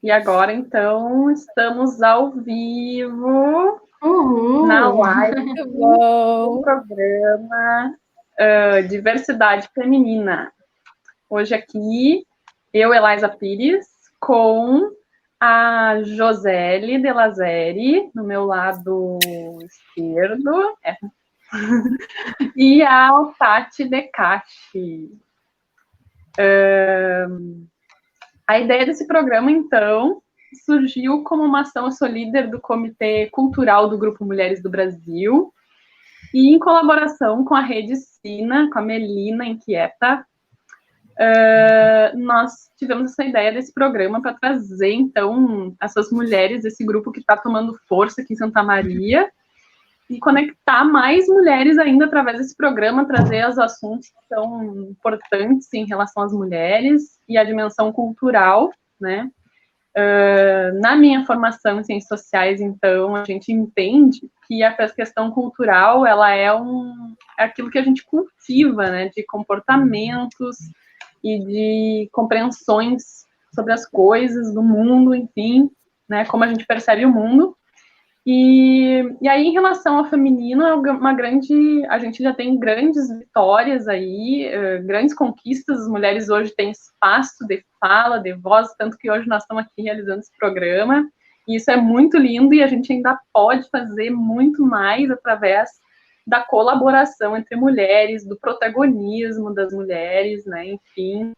E agora, então, estamos ao vivo na live do programa Diversidade Feminina. Hoje aqui, eu, Elisa Pires, com a Joseli Delazeri, no meu lado esquerdo, e a Tati Decache. A ideia desse programa, então, surgiu como uma ação. Eu sou líder do Comitê Cultural do Grupo Mulheres do Brasil, e em colaboração com a Rede Sina, com a Melina Inquieta, nós tivemos essa ideia desse programa para trazer, então, essas mulheres desse grupo que está tomando força aqui em Santa Maria, e conectar mais mulheres ainda através desse programa, trazer os assuntos que são importantes em relação às mulheres e a dimensão cultural, né? Na minha formação em ciências sociais, então, a gente entende que a questão cultural, ela é aquilo que a gente cultiva, né? De comportamentos e de compreensões sobre as coisas do mundo, enfim, né? Como a gente percebe o mundo. E aí, em relação ao feminino, a gente já tem grandes vitórias aí, grandes conquistas. As mulheres hoje têm espaço de fala, de voz, tanto que hoje nós estamos aqui realizando esse programa, e isso é muito lindo, e a gente ainda pode fazer muito mais através da colaboração entre mulheres, do protagonismo das mulheres, né, enfim,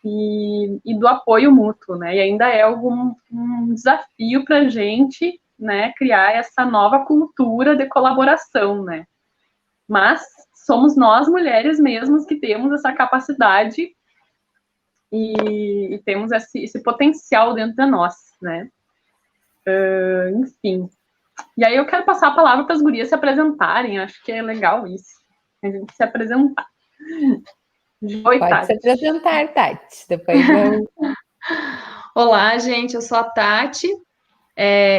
e do apoio mútuo, né, e ainda é um desafio para a gente, né, criar essa nova cultura de colaboração, né? Mas somos nós, mulheres mesmas, que temos essa capacidade e temos esse potencial dentro de nós, né? Enfim. E aí eu quero passar a palavra para as gurias se apresentarem, acho que é legal isso, a gente se apresentar. Oi, pode Tati. Se apresentar, Tati, depois eu... Olá, gente, eu sou a Tati,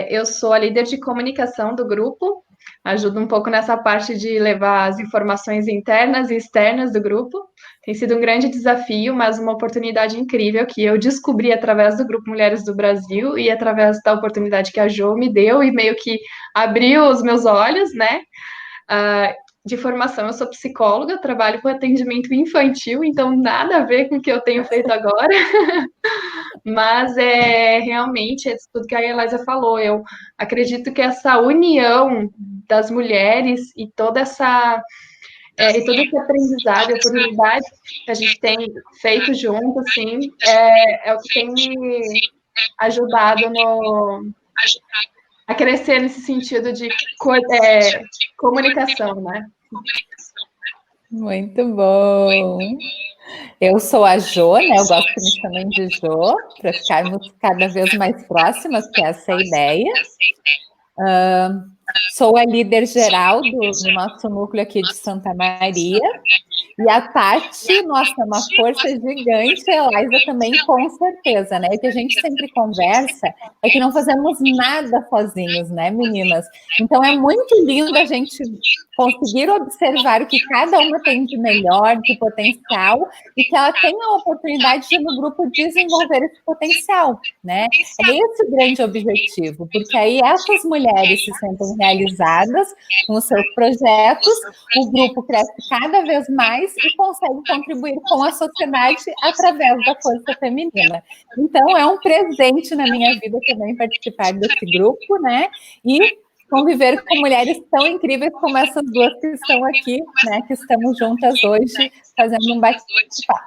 eu sou a líder de comunicação do grupo, ajudo um pouco nessa parte de levar as informações internas e externas do grupo. Tem sido um grande desafio, mas uma oportunidade incrível que eu descobri através do Grupo Mulheres do Brasil e através da oportunidade que a Jo me deu e meio que abriu os meus olhos, né? De formação, eu sou psicóloga, trabalho com atendimento infantil, então nada a ver com o que eu tenho feito agora, mas realmente é tudo que a Elisa falou. Eu acredito que essa união das mulheres e toda essa e todo esse aprendizado e oportunidade que a gente tem feito junto, assim, é o que tem me ajudado a crescer nesse sentido de comunicação, né? Muito bom. Eu sou a Jo, né? Eu gosto que me chamem de Jo, para ficarmos cada vez mais próximas, que é essa a ideia. Sou a líder geral do nosso núcleo aqui de Santa Maria. E a Tati, nossa, é uma força gigante, a Elisa também, com certeza, né? O que a gente sempre conversa é que não fazemos nada sozinhos, né, meninas? Então, é muito lindo a gente conseguir observar o que cada uma tem de melhor, de potencial, e que ela tenha a oportunidade de, no grupo, desenvolver esse potencial, né? É esse o grande objetivo, porque aí essas mulheres se sentem realizadas com os seus projetos, o grupo cresce cada vez mais e consegue contribuir com a sociedade através da força feminina. Então, é um presente na minha vida também participar desse grupo, né? E conviver com mulheres tão incríveis como essas duas que estão aqui, né? Que estamos juntas hoje, fazendo um bate-papo.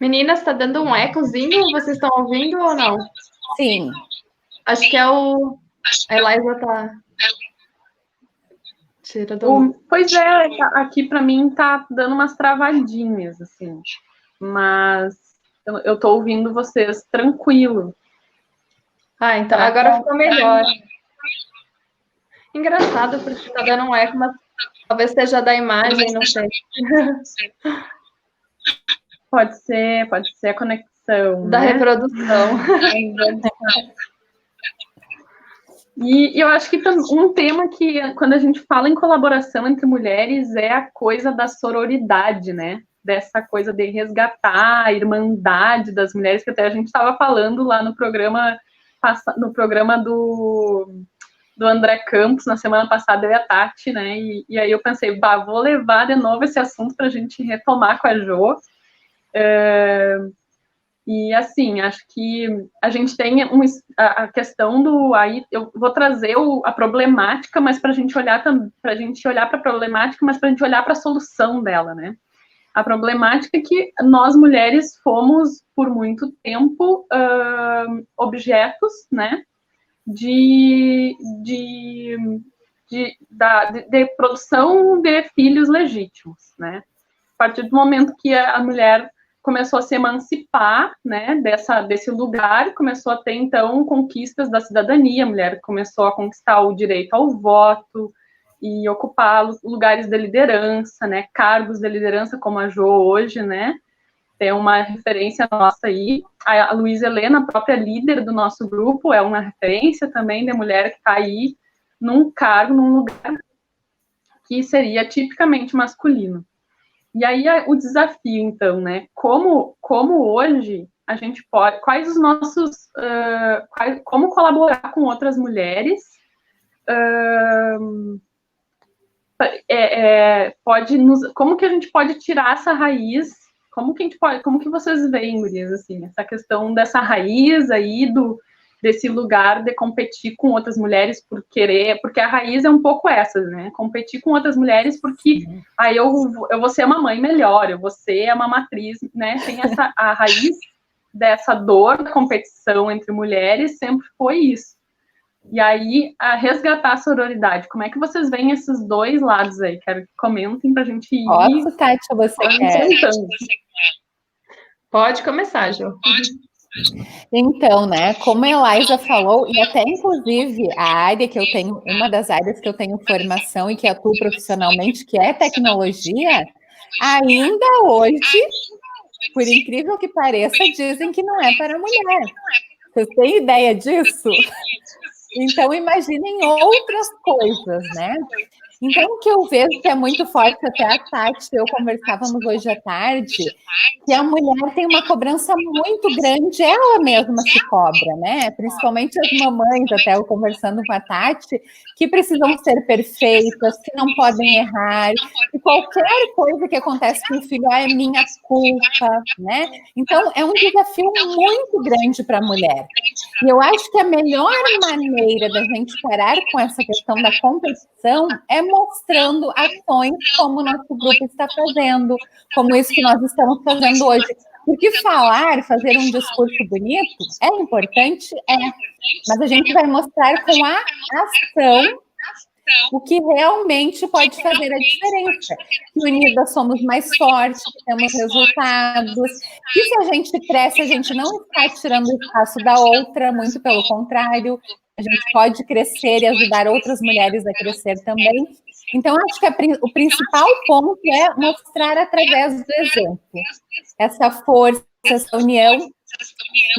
Meninas, está dando um ecozinho? Vocês estão ouvindo ou não? Sim. Acho que é o... A Elisa tá... Pois é, aqui para mim tá dando umas travadinhas, assim, mas eu tô ouvindo vocês tranquilo. Então agora ficou melhor. Engraçado, porque tá dando um eco, mas talvez seja da imagem, não sei. Pode ser a conexão, da né? Reprodução. E eu acho que um tema que, quando a gente fala em colaboração entre mulheres, é a coisa da sororidade, né? dessa coisa de resgatar a irmandade das mulheres, que até a gente estava falando lá no programa do André Campos, na semana passada, eu e a Tati, né, e aí eu pensei, vou levar de novo esse assunto para a gente retomar com a Jo, e assim, acho que a gente tem a questão do, aí eu vou trazer a problemática, mas para a gente olhar para a problemática, mas para a gente olhar para a solução dela, né, a problemática é que nós mulheres fomos, por muito tempo, objetos, né, de produção de filhos legítimos, né? A partir do momento que a mulher começou a se emancipar, né, desse lugar, começou a ter, então, conquistas da cidadania, a mulher começou a conquistar o direito ao voto e ocupar lugares de liderança, né, cargos de liderança, como a Jo hoje, né, tem uma referência nossa aí, a Luísa Helena, a própria líder do nosso grupo, é uma referência também de mulher que está aí num cargo, num lugar que seria tipicamente masculino. E aí o desafio, então, né, como hoje a gente pode, quais os nossos, como colaborar com outras mulheres, como que a gente pode tirar essa raiz. Como que vocês veem, gurias, assim, essa questão dessa raiz aí desse lugar de competir com outras mulheres porque a raiz é um pouco essa, né? Competir com outras mulheres porque aí eu vou ser uma mãe melhor, eu vou ser uma matriz, né? Tem a raiz dessa dor da competição entre mulheres sempre foi isso. E aí, a resgatar a sororidade. Como é que vocês veem esses dois lados aí? Quero que comentem pra gente ir. Posso, Tati, você quer? Pode começar, Jo. Então, né, como a Eliza falou, e até inclusive a área que eu tenho, uma das áreas que eu tenho formação e que atuo profissionalmente, que é tecnologia, ainda hoje, por incrível que pareça, dizem que não é para mulher. Vocês têm ideia disso? Então, imaginem outras coisas, né? Então, o que eu vejo que é muito forte, até a Tati e eu conversávamos hoje à tarde, que a mulher tem uma cobrança muito grande, ela mesma se cobra, né? Principalmente as mamães, até eu conversando com a Tati, que precisam ser perfeitas, que não podem errar, e qualquer coisa que acontece com o filho é minha culpa, né? Então, é um desafio muito grande para a mulher. E eu acho que a melhor maneira da gente parar com essa questão da competição é mostrando ações como o nosso grupo está fazendo, como isso que nós estamos fazendo hoje. Porque fazer um discurso bonito é importante, mas a gente vai mostrar com a ação o que realmente pode fazer a diferença. Que unidas somos mais fortes, que temos resultados, que se a gente cresce, a gente não está tirando o espaço da outra, muito pelo contrário, a gente pode crescer e ajudar outras mulheres a crescer também. Então, acho que o principal ponto é mostrar através do exemplo essa força, essa união.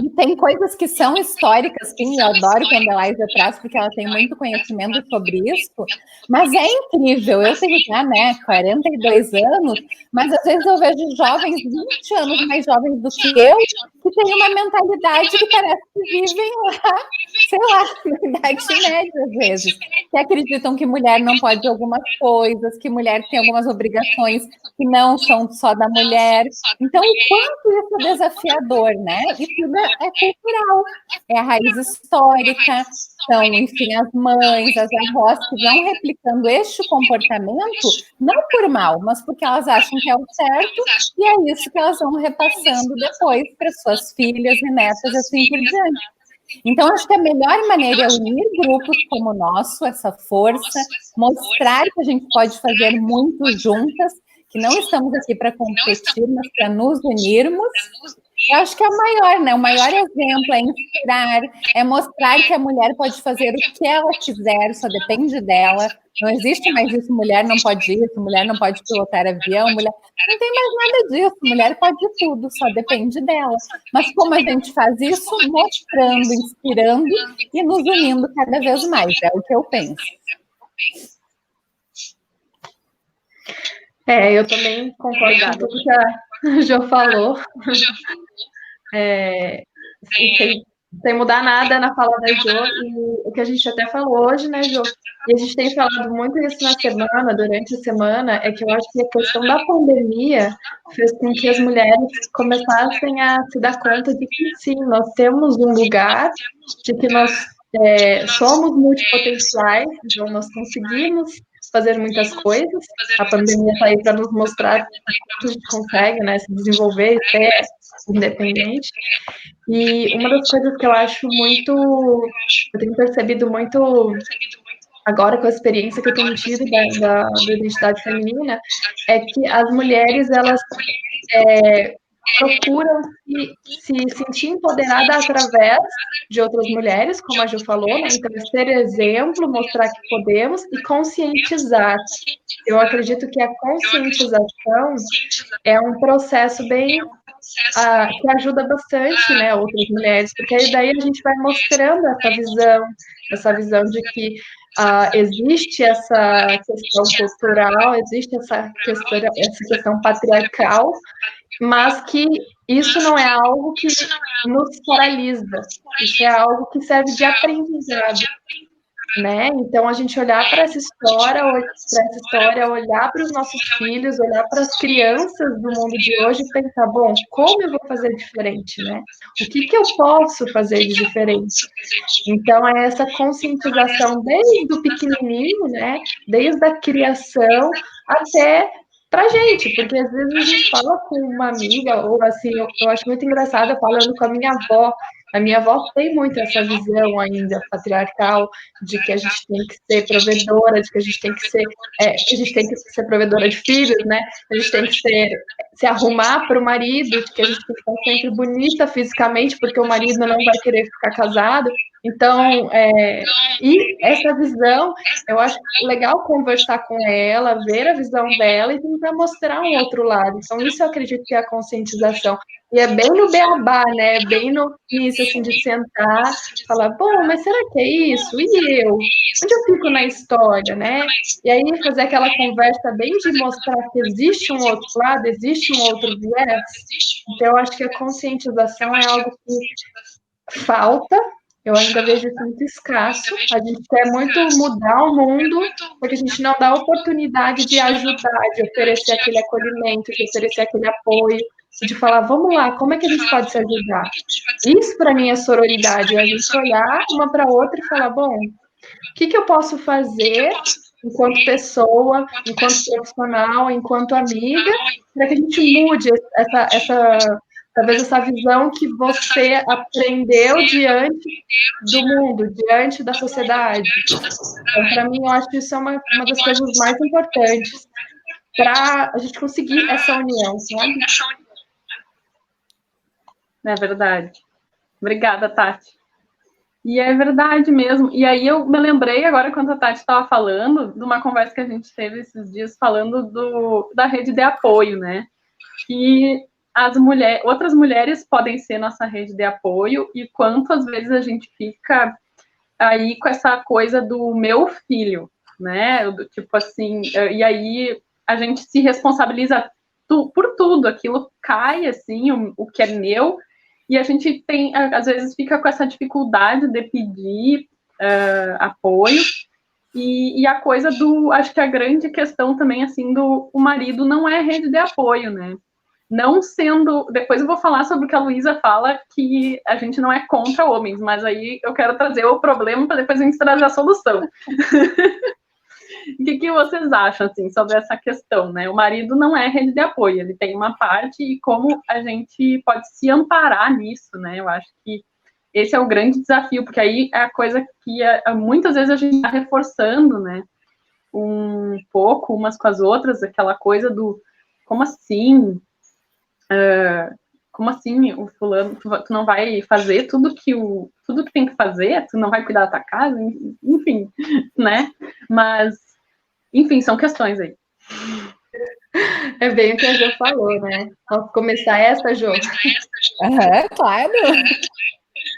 E tem coisas que são históricas, sim, eu adoro quando a Eliza traz, porque ela tem muito conhecimento sobre isso, mas é incrível, eu tenho já, 42 anos, mas às vezes eu vejo jovens 20 anos mais jovens do que eu, que têm uma mentalidade que parece que vivem lá, sei lá, na idade média, às vezes, que acreditam que mulher não pode algumas coisas, que mulher tem algumas obrigações que não são só da mulher. Então, o quanto isso é desafiador, né? E tudo é cultural, é a raiz histórica, são, enfim, as mães, as avós que vão replicando este comportamento, não por mal, mas porque elas acham que é o certo, e é isso que elas vão repassando depois para suas filhas e netas, assim por diante. Então, acho que a melhor maneira é unir grupos como o nosso, essa força, mostrar que a gente pode fazer muito juntas, que não estamos aqui para competir, mas para nos unirmos. Eu acho que é o maior, né? O maior exemplo é inspirar, é mostrar que a mulher pode fazer o que ela quiser, só depende dela. Não existe mais isso, mulher não pode isso, mulher não pode pilotar avião, mulher... Não tem mais nada disso, mulher pode tudo, só depende dela. Mas como a gente faz isso? Mostrando, inspirando e nos unindo cada vez mais, é o que eu penso. Eu também concordo com tudo que a Jo falou. Sem mudar nada na fala da Jo, e o que a gente até falou hoje, né, Jo? E a gente tem falado muito isso na semana, durante a semana, é que eu acho que a questão da pandemia fez com que as mulheres começassem a se dar conta de que, sim, nós temos um lugar, de que nós somos multipotenciais, então nós conseguimos fazer muitas coisas. A pandemia está aí para nos mostrar que a gente consegue, né, se desenvolver e ser independente. E uma das coisas que eu acho muito, eu tenho percebido muito agora com a experiência que eu tenho tido da identidade feminina, é que as mulheres, elas procuram se sentir empoderada através de outras mulheres, como a Ju falou, né? Então, ser exemplo, mostrar que podemos e conscientizar. Eu acredito que a conscientização é um processo bem que ajuda bastante, né, outras mulheres, porque aí daí a gente vai mostrando essa visão de que existe essa questão cultural, existe essa questão patriarcal, mas que isso não é algo que nos paralisa, isso é algo que serve de aprendizado, né? Então, a gente olhar para essa história, olhar para os nossos filhos, olhar para as crianças do mundo de hoje e pensar, bom, como eu vou fazer diferente, né? O que eu posso fazer de diferente? Então, é essa conscientização desde o pequenininho, né? Desde a criação até pra gente, porque às vezes a gente fala com uma amiga, ou assim, eu acho muito engraçado falando com a minha avó. A minha avó tem muito essa visão ainda patriarcal de que a gente tem que ser provedora, de que a gente tem que ser provedora de filhos, né? A gente tem que se arrumar para o marido, de que a gente tem que estar sempre bonita fisicamente, porque o marido não vai querer ficar casado. Então, e essa visão, eu acho legal conversar com ela, ver a visão dela e tentar mostrar um outro lado. Então, isso eu acredito que é a conscientização. E é bem no beabá, né? Bem no início, assim, de sentar, falar, bom, mas será que é isso? E eu? Onde eu fico na história, né? E aí fazer aquela conversa bem de mostrar que existe um outro lado, existe um outro viés. Então, eu acho que a conscientização é algo que falta. Eu ainda vejo isso muito escasso. A gente quer muito mudar o mundo, porque a gente não dá a oportunidade de ajudar, de oferecer aquele acolhimento, de oferecer aquele apoio, de falar, vamos lá, como é que a gente pode se ajudar? Isso, para mim, é sororidade, é a gente olhar uma para a outra e falar, bom, o que eu posso fazer enquanto pessoa, enquanto profissional, enquanto amiga, para que a gente mude talvez essa visão que você aprendeu diante do mundo, diante da sociedade. Então, para mim, eu acho que isso é uma das coisas mais importantes para a gente conseguir essa união, sabe? É verdade. Obrigada, Tati. E é verdade mesmo. E aí eu me lembrei agora, quando a Tati estava falando, de uma conversa que a gente teve esses dias falando da rede de apoio, né? Que outras mulheres podem ser nossa rede de apoio e quantas vezes a gente fica aí com essa coisa do meu filho, né? Tipo assim, e aí a gente se responsabiliza por tudo, aquilo cai assim, o que é meu, e a gente tem, às vezes, fica com essa dificuldade de pedir apoio, e a coisa acho que a grande questão também, assim, o marido não é rede de apoio, né? Não sendo, depois eu vou falar sobre o que a Luísa fala, que a gente não é contra homens, mas aí eu quero trazer o problema para depois a gente trazer a solução. O que vocês acham, assim, sobre essa questão, né? O marido não é rede de apoio, ele tem uma parte e como a gente pode se amparar nisso, né? Eu acho que esse é o grande desafio, porque aí é a coisa que muitas vezes a gente está reforçando, né? Um pouco umas com as outras, aquela coisa do como assim? Como assim, o fulano, tu não vai fazer tudo que tem que fazer, tu não vai cuidar da tua casa, enfim, né? Mas, enfim, são questões aí. É bem o que a Jo falou, né? Posso começar essa, Jo? Claro.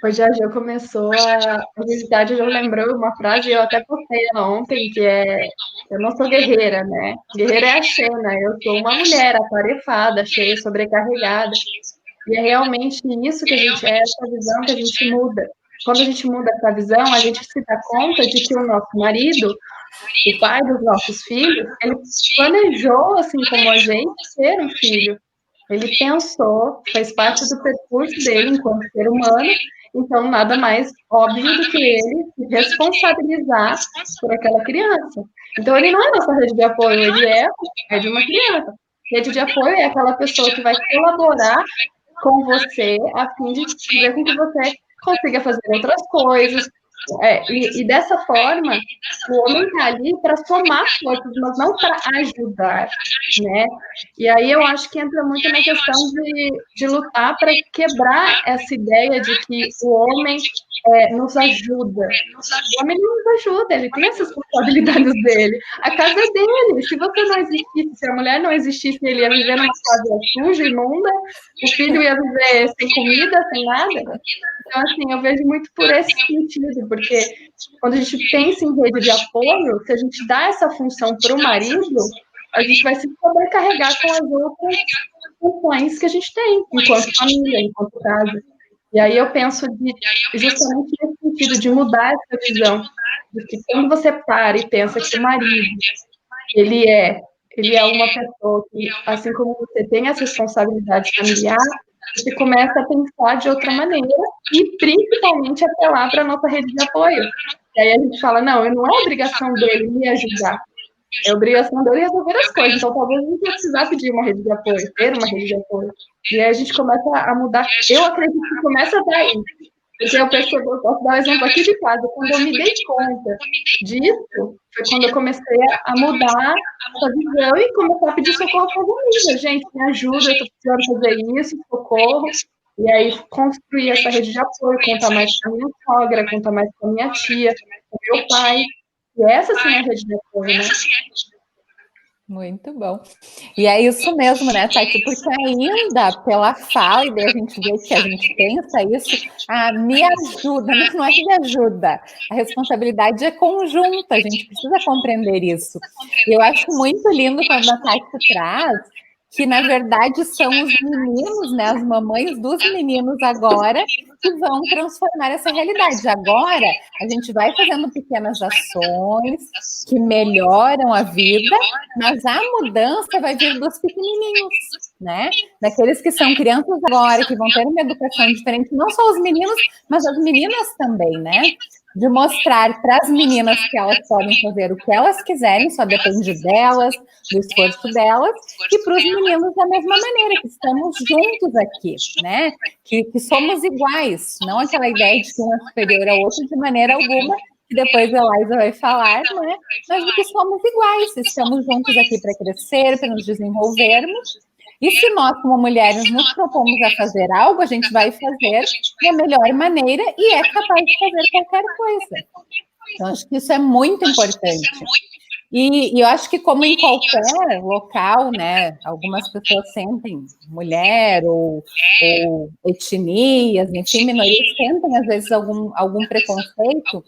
Hoje a Jo começou a visitar, a Jo lembrou uma frase, eu até postei ela ontem, que é: eu não sou guerreira, né? Guerreira é a Xena, eu sou uma mulher atarefada, cheia, sobrecarregada. E é realmente isso que a gente é, essa visão que a gente muda. Quando a gente muda essa visão, a gente se dá conta de que o nosso marido, o pai dos nossos filhos, ele planejou, assim como a gente, ter um filho. Ele pensou, fez parte do percurso dele enquanto ser humano, então nada mais óbvio do que ele se responsabilizar por aquela criança. Então ele não é nossa rede de apoio, ele é de uma criança. Rede de apoio é aquela pessoa que vai colaborar com você a fim de fazer com que você consiga fazer outras coisas. E dessa forma, o homem está ali para somar forças, mas não para ajudar, né? E aí eu acho que entra muito na questão de lutar para quebrar essa ideia de que o homem nos ajuda. O homem não nos ajuda, ele tem as responsabilidades dele. A casa é dele. Se você não existisse, se a mulher não existisse, ele ia viver numa casa suja, imunda, o filho ia viver sem comida, sem nada. Então, assim, eu vejo muito por esse sentido, porque quando a gente pensa em rede de apoio, se a gente dá essa função para o marido, a gente vai se sobrecarregar com as outras funções que a gente tem, enquanto família, enquanto casa. E aí eu penso justamente nesse sentido de mudar essa visão, de que quando você para e pensa que o marido, ele é uma pessoa que, assim como você tem as responsabilidades familiares, você começa a pensar de outra maneira e principalmente apelar para a nossa rede de apoio. E aí a gente fala, não é obrigação dele me ajudar, é obrigação dele resolver as coisas. Então talvez a gente não precisar pedir uma rede de apoio, ter uma rede de apoio. E aí a gente começa a mudar. Eu acredito que começa daí. Porque eu percebo, eu posso dar um exemplo aqui de casa. Quando eu me dei conta disso, foi quando eu comecei a mudar essa visão e começar a pedir socorro para a família. Gente, me ajuda, eu estou precisando fazer isso, socorro. E aí construir essa rede de apoio, contar mais com a minha sogra, contar mais com a minha tia, com o meu pai. E essa sim é a rede de apoio, né? Muito bom. E é isso mesmo, né, Tati? Porque ainda pela fala, e daí a gente vê que a gente pensa isso, me ajuda, mas não é que me ajuda. A responsabilidade é conjunta, a gente precisa compreender isso. E eu acho muito lindo quando a Tati traz que, na verdade, são os meninos, né, as mamães dos meninos agora, que vão transformar essa realidade. Agora, a gente vai fazendo pequenas ações que melhoram a vida, mas a mudança vai vir dos pequenininhos, né? Daqueles que são crianças agora, que vão ter uma educação diferente, não só os meninos, mas as meninas também, né? De mostrar para as meninas que elas podem fazer o que elas quiserem, só depende delas, do esforço delas, e para os meninos da mesma maneira, que estamos juntos aqui, né? Que somos iguais, não aquela ideia de que um é superior ao outro de maneira alguma, que depois a Laísa vai falar, né? Mas de que somos iguais, estamos juntos aqui para crescer, para nos desenvolvermos. E se nós, como mulheres, nos propomos a fazer algo, a gente vai fazer da melhor maneira e é capaz de fazer qualquer coisa. Então, acho que isso é muito importante. E eu acho que, como em qualquer local, né, algumas pessoas sentem, mulher ou etnias, enfim, minorias, sentem, às vezes, algum preconceito,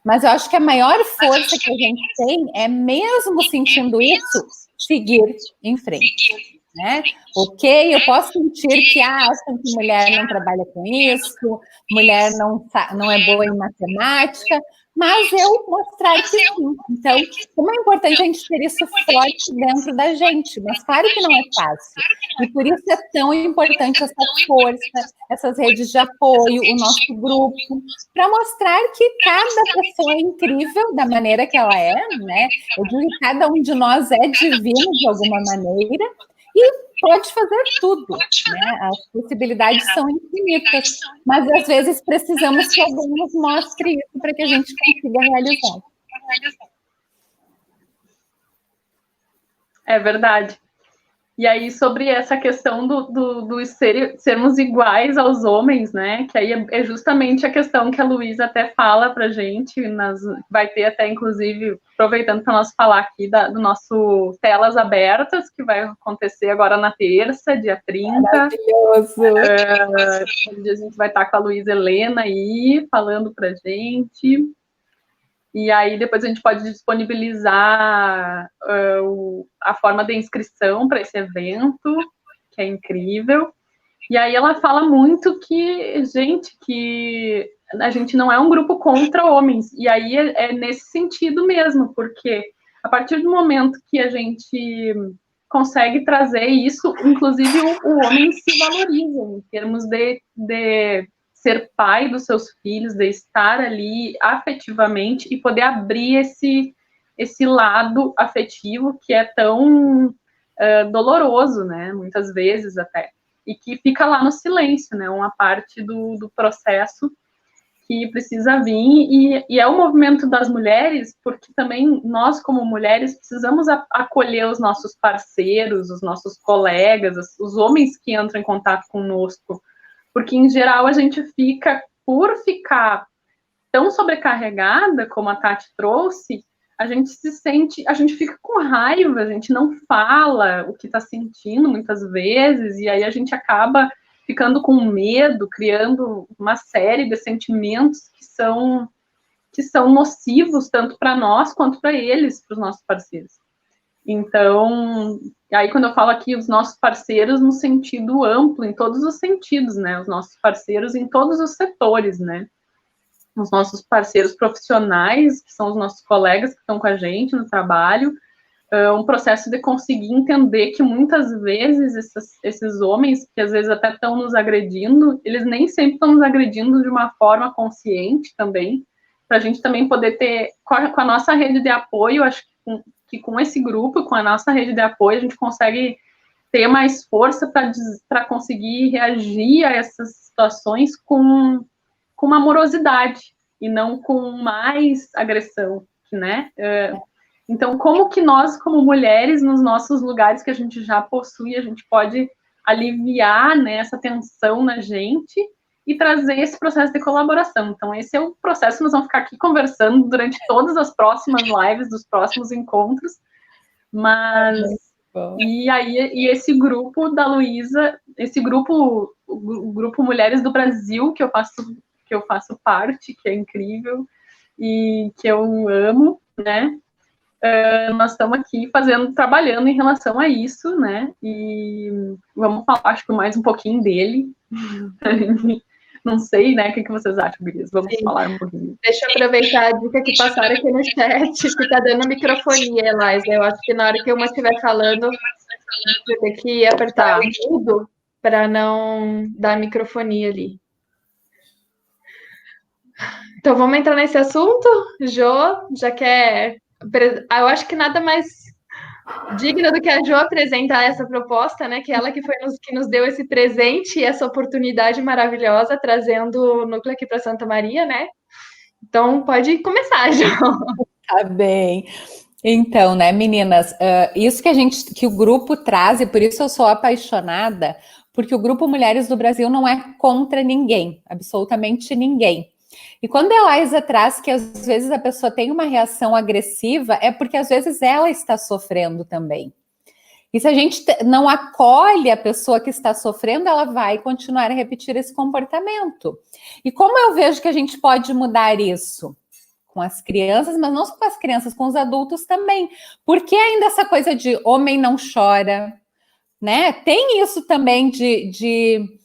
mas eu acho que a maior força que a gente tem é, mesmo sentindo isso, seguir em frente. Né? Ok, eu posso sentir que acham que mulher não trabalha com isso, mulher não é boa em matemática, mas eu mostrar que sim. Então, como é importante a gente ter isso forte dentro da gente, mas claro que não é fácil. E por isso é tão importante essa força, essas redes de apoio, o nosso grupo, para mostrar que cada pessoa é incrível da maneira que ela é, né? Eu digo que cada um de nós é divino de alguma maneira, e pode fazer tudo, né? As possibilidades são infinitas, mas às vezes precisamos que alguém nos mostre isso para que a gente consiga realizar. É verdade. E aí, sobre essa questão do sermos iguais aos homens, né? Que aí é justamente a questão que a Luísa até fala pra gente, vai ter até, inclusive, aproveitando para nós falar aqui do nosso Telas Abertas, que vai acontecer agora na terça, dia 30. Maravilhoso! A gente vai estar com a Luísa Helena aí, falando pra gente. E aí depois a gente pode disponibilizar a forma de inscrição para esse evento, que é incrível. E aí ela fala muito que, gente, que a gente não é um grupo contra homens. E aí é nesse sentido mesmo, porque a partir do momento que a gente consegue trazer isso, inclusive o homem se valoriza em termos de ser pai dos seus filhos, de estar ali afetivamente e poder abrir esse lado afetivo que é tão doloroso, né? Muitas vezes até. E que fica lá no silêncio, né? Uma parte do processo que precisa vir, e é o movimento das mulheres, porque também nós, como mulheres, precisamos acolher os nossos parceiros, os nossos colegas, os homens que entram em contato conosco, porque em geral a gente fica, por ficar tão sobrecarregada, como a Tati trouxe, a gente fica com raiva, a gente não fala o que está sentindo muitas vezes, e aí a gente acaba ficando com medo, criando uma série de sentimentos que são nocivos tanto para nós quanto para eles, para os nossos parceiros. Então, aí quando eu falo aqui os nossos parceiros no sentido amplo, em todos os sentidos, né? Os nossos parceiros em todos os setores, né? Os nossos parceiros profissionais, que são os nossos colegas que estão com a gente no trabalho, um processo de conseguir entender que muitas vezes esses homens, que às vezes até estão nos agredindo, eles nem sempre estão nos agredindo de uma forma consciente também, para a gente também poder ter, com a nossa rede de apoio, acho que com esse grupo, com a nossa rede de apoio, a gente consegue ter mais força para conseguir reagir a essas situações com uma amorosidade e não com mais agressão, né? Então, como que nós, como mulheres, nos nossos lugares que a gente já possui, a gente pode aliviar, né, essa tensão na gente e trazer esse processo de colaboração. Então, esse é o processo que nós vamos ficar aqui conversando durante todas as próximas lives, dos próximos encontros. Mas, e esse grupo da Luísa, esse grupo, o grupo Mulheres do Brasil, que eu faço parte, que é incrível e que eu amo, né? Nós estamos aqui trabalhando em relação a isso, né? E vamos falar, acho que mais um pouquinho dele. Não sei, né? O que vocês acham, Gurias? Vamos falar um pouquinho. Deixa eu aproveitar a dica que passaram aqui no chat, que tá dando microfonia, Eliza. Eu acho que na hora que uma estiver falando, eu ter que apertar tudo para não dar microfonia ali. Então, vamos entrar nesse assunto? Jo, já quer... Eu acho que nada mais digno do que a Jo apresentar essa proposta, né? Que ela que nos deu esse presente e essa oportunidade maravilhosa, trazendo o núcleo aqui para Santa Maria, né? Então, pode começar, Jo. Tá bem. Então, né, meninas, isso que o grupo traz, e por isso eu sou apaixonada, porque o Grupo Mulheres do Brasil não é contra ninguém, absolutamente ninguém. E quando a Eliza traz que às vezes a pessoa tem uma reação agressiva, é porque às vezes ela está sofrendo também. E se a gente não acolhe a pessoa que está sofrendo, ela vai continuar a repetir esse comportamento. E como eu vejo que a gente pode mudar isso? Com as crianças, mas não só com as crianças, com os adultos também. Porque ainda essa coisa de homem não chora, né? Tem isso também de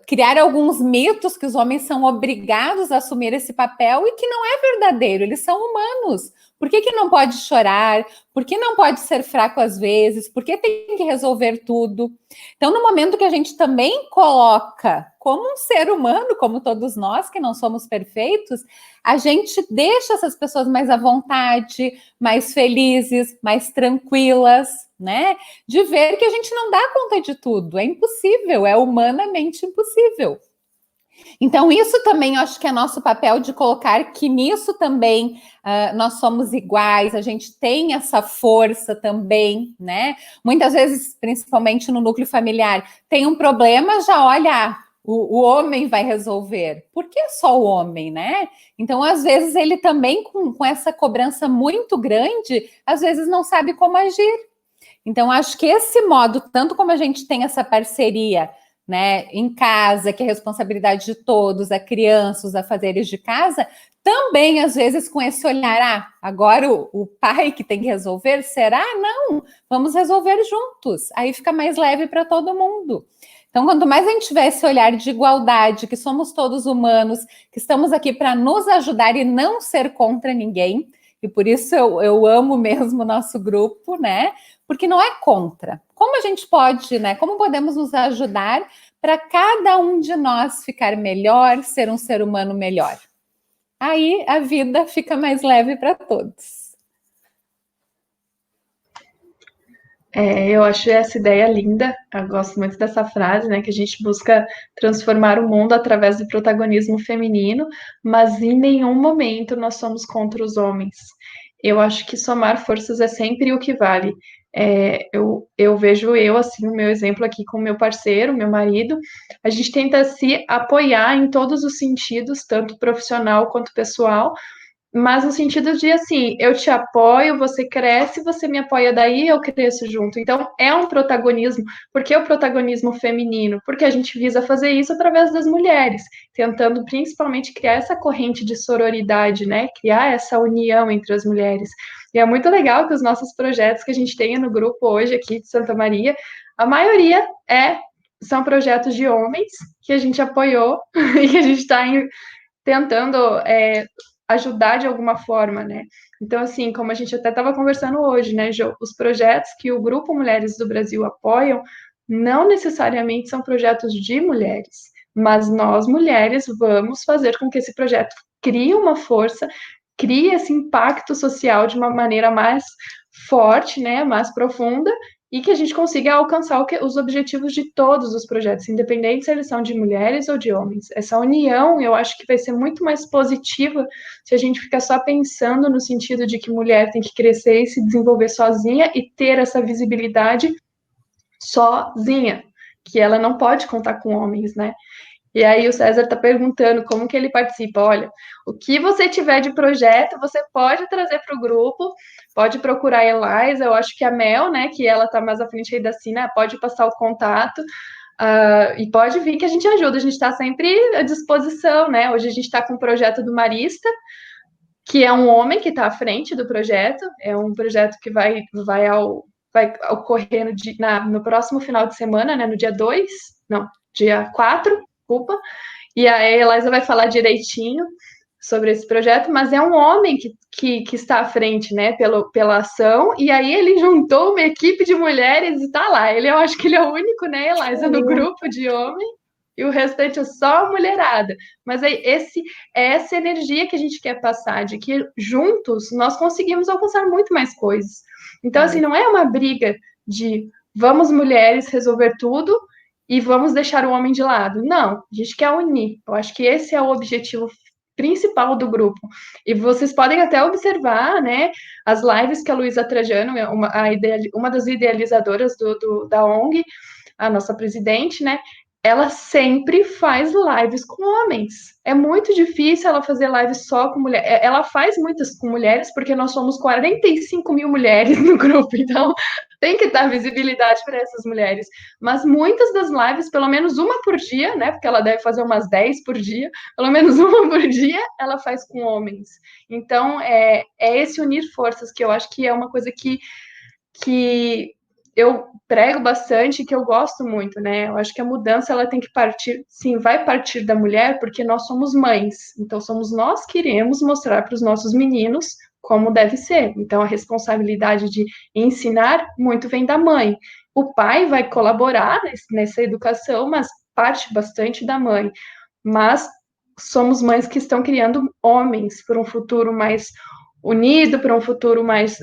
criar alguns mitos que os homens são obrigados a assumir esse papel e que não é verdadeiro, eles são humanos. Por que não pode chorar? Por que não pode ser fraco às vezes? Por que tem que resolver tudo? Então, no momento que a gente também coloca como um ser humano, como todos nós, que não somos perfeitos, a gente deixa essas pessoas mais à vontade, mais felizes, mais tranquilas, né? De ver que a gente não dá conta de tudo, é impossível, é humanamente impossível. Então, isso também eu acho que é nosso papel de colocar que nisso também nós somos iguais, a gente tem essa força também, né? Muitas vezes, principalmente no núcleo familiar, tem um problema, já olha, o homem vai resolver. Por que só o homem, né? Então, às vezes, ele também, com essa cobrança muito grande, às vezes não sabe como agir. Então, acho que esse modo, tanto como a gente tem essa parceria, né, em casa, que é responsabilidade de todos, a criança, os afazeres de casa, também, às vezes, com esse olhar, agora o pai que tem que resolver, será? Não, vamos resolver juntos. Aí fica mais leve para todo mundo. Então, quanto mais a gente tiver esse olhar de igualdade, que somos todos humanos, que estamos aqui para nos ajudar e não ser contra ninguém, e por isso eu amo mesmo o nosso grupo, né? Porque não é contra. Como a gente pode, né? Como podemos nos ajudar para cada um de nós ficar melhor, ser um ser humano melhor? Aí a vida fica mais leve para todos. Eu acho essa ideia linda, eu gosto muito dessa frase, né, que a gente busca transformar o mundo através do protagonismo feminino, mas em nenhum momento nós somos contra os homens. Eu acho que somar forças é sempre o que vale. Eu vejo assim, o meu exemplo aqui com o meu parceiro, meu marido, a gente tenta se apoiar em todos os sentidos, tanto profissional quanto pessoal, mas no sentido de assim, eu te apoio, você cresce, você me apoia daí, eu cresço junto. Então, é um protagonismo. Por que o protagonismo feminino? Porque a gente visa fazer isso através das mulheres, tentando principalmente criar essa corrente de sororidade, né? Criar essa união entre as mulheres. E é muito legal que os nossos projetos que a gente tem no grupo hoje aqui de Santa Maria, a maioria são projetos de homens que a gente apoiou e que a gente está tentando ajudar de alguma forma, né? Então, assim, como a gente até estava conversando hoje, né, Jo, os projetos que o Grupo Mulheres do Brasil apoiam não necessariamente são projetos de mulheres, mas nós, mulheres, vamos fazer com que esse projeto crie uma força, crie esse impacto social de uma maneira mais forte, né, mais profunda, e que a gente consiga alcançar os objetivos de todos os projetos, independente se eles são de mulheres ou de homens. Essa união, eu acho que vai ser muito mais positiva se a gente ficar só pensando no sentido de que mulher tem que crescer e se desenvolver sozinha e ter essa visibilidade sozinha, que ela não pode contar com homens, né? E aí o César está perguntando como que ele participa. Olha, o que você tiver de projeto, você pode trazer para o grupo, pode procurar a Eliza, eu acho que a Mel, né, que ela está mais à frente aí da Sina, pode passar o contato, e pode vir que a gente ajuda, a gente está sempre à disposição, né? Hoje a gente está com o projeto do Marista, que é um homem que está à frente do projeto, é um projeto que vai ocorrer no próximo final de semana, né, no dia 2, não, dia 4, desculpa, e a Eliza vai falar direitinho sobre esse projeto, mas é um homem que está à frente, né, pela ação, e aí ele juntou uma equipe de mulheres e está lá. Eu acho que ele é o único, né, Eliza, no grupo de homem, e o restante é só mulherada. Mas é essa energia que a gente quer passar, de que juntos nós conseguimos alcançar muito mais coisas. Então, assim, não é uma briga de vamos mulheres resolver tudo e vamos deixar o homem de lado. Não, a gente quer unir. Eu acho que esse é o objetivo principal do grupo. E vocês podem até observar, né, as lives que a Luísa Trajano, uma das idealizadoras da ONG, a nossa presidente, né, ela sempre faz lives com homens. É muito difícil ela fazer lives só com mulheres. Ela faz muitas com mulheres, porque nós somos 45 mil mulheres no grupo, então tem que dar visibilidade para essas mulheres. Mas muitas das lives, pelo menos uma por dia, né? Porque ela deve fazer umas 10 por dia, pelo menos uma por dia, ela faz com homens. Então, é esse unir forças que eu acho que é uma coisa que eu prego bastante, que eu gosto muito, né? Eu acho que a mudança ela tem que partir, sim, vai partir da mulher, porque nós somos mães. Então somos nós que iremos mostrar para os nossos meninos como deve ser. Então a responsabilidade de ensinar muito vem da mãe. O pai vai colaborar nessa educação, mas parte bastante da mãe. Mas somos mães que estão criando homens para um futuro mais unido, para um futuro mais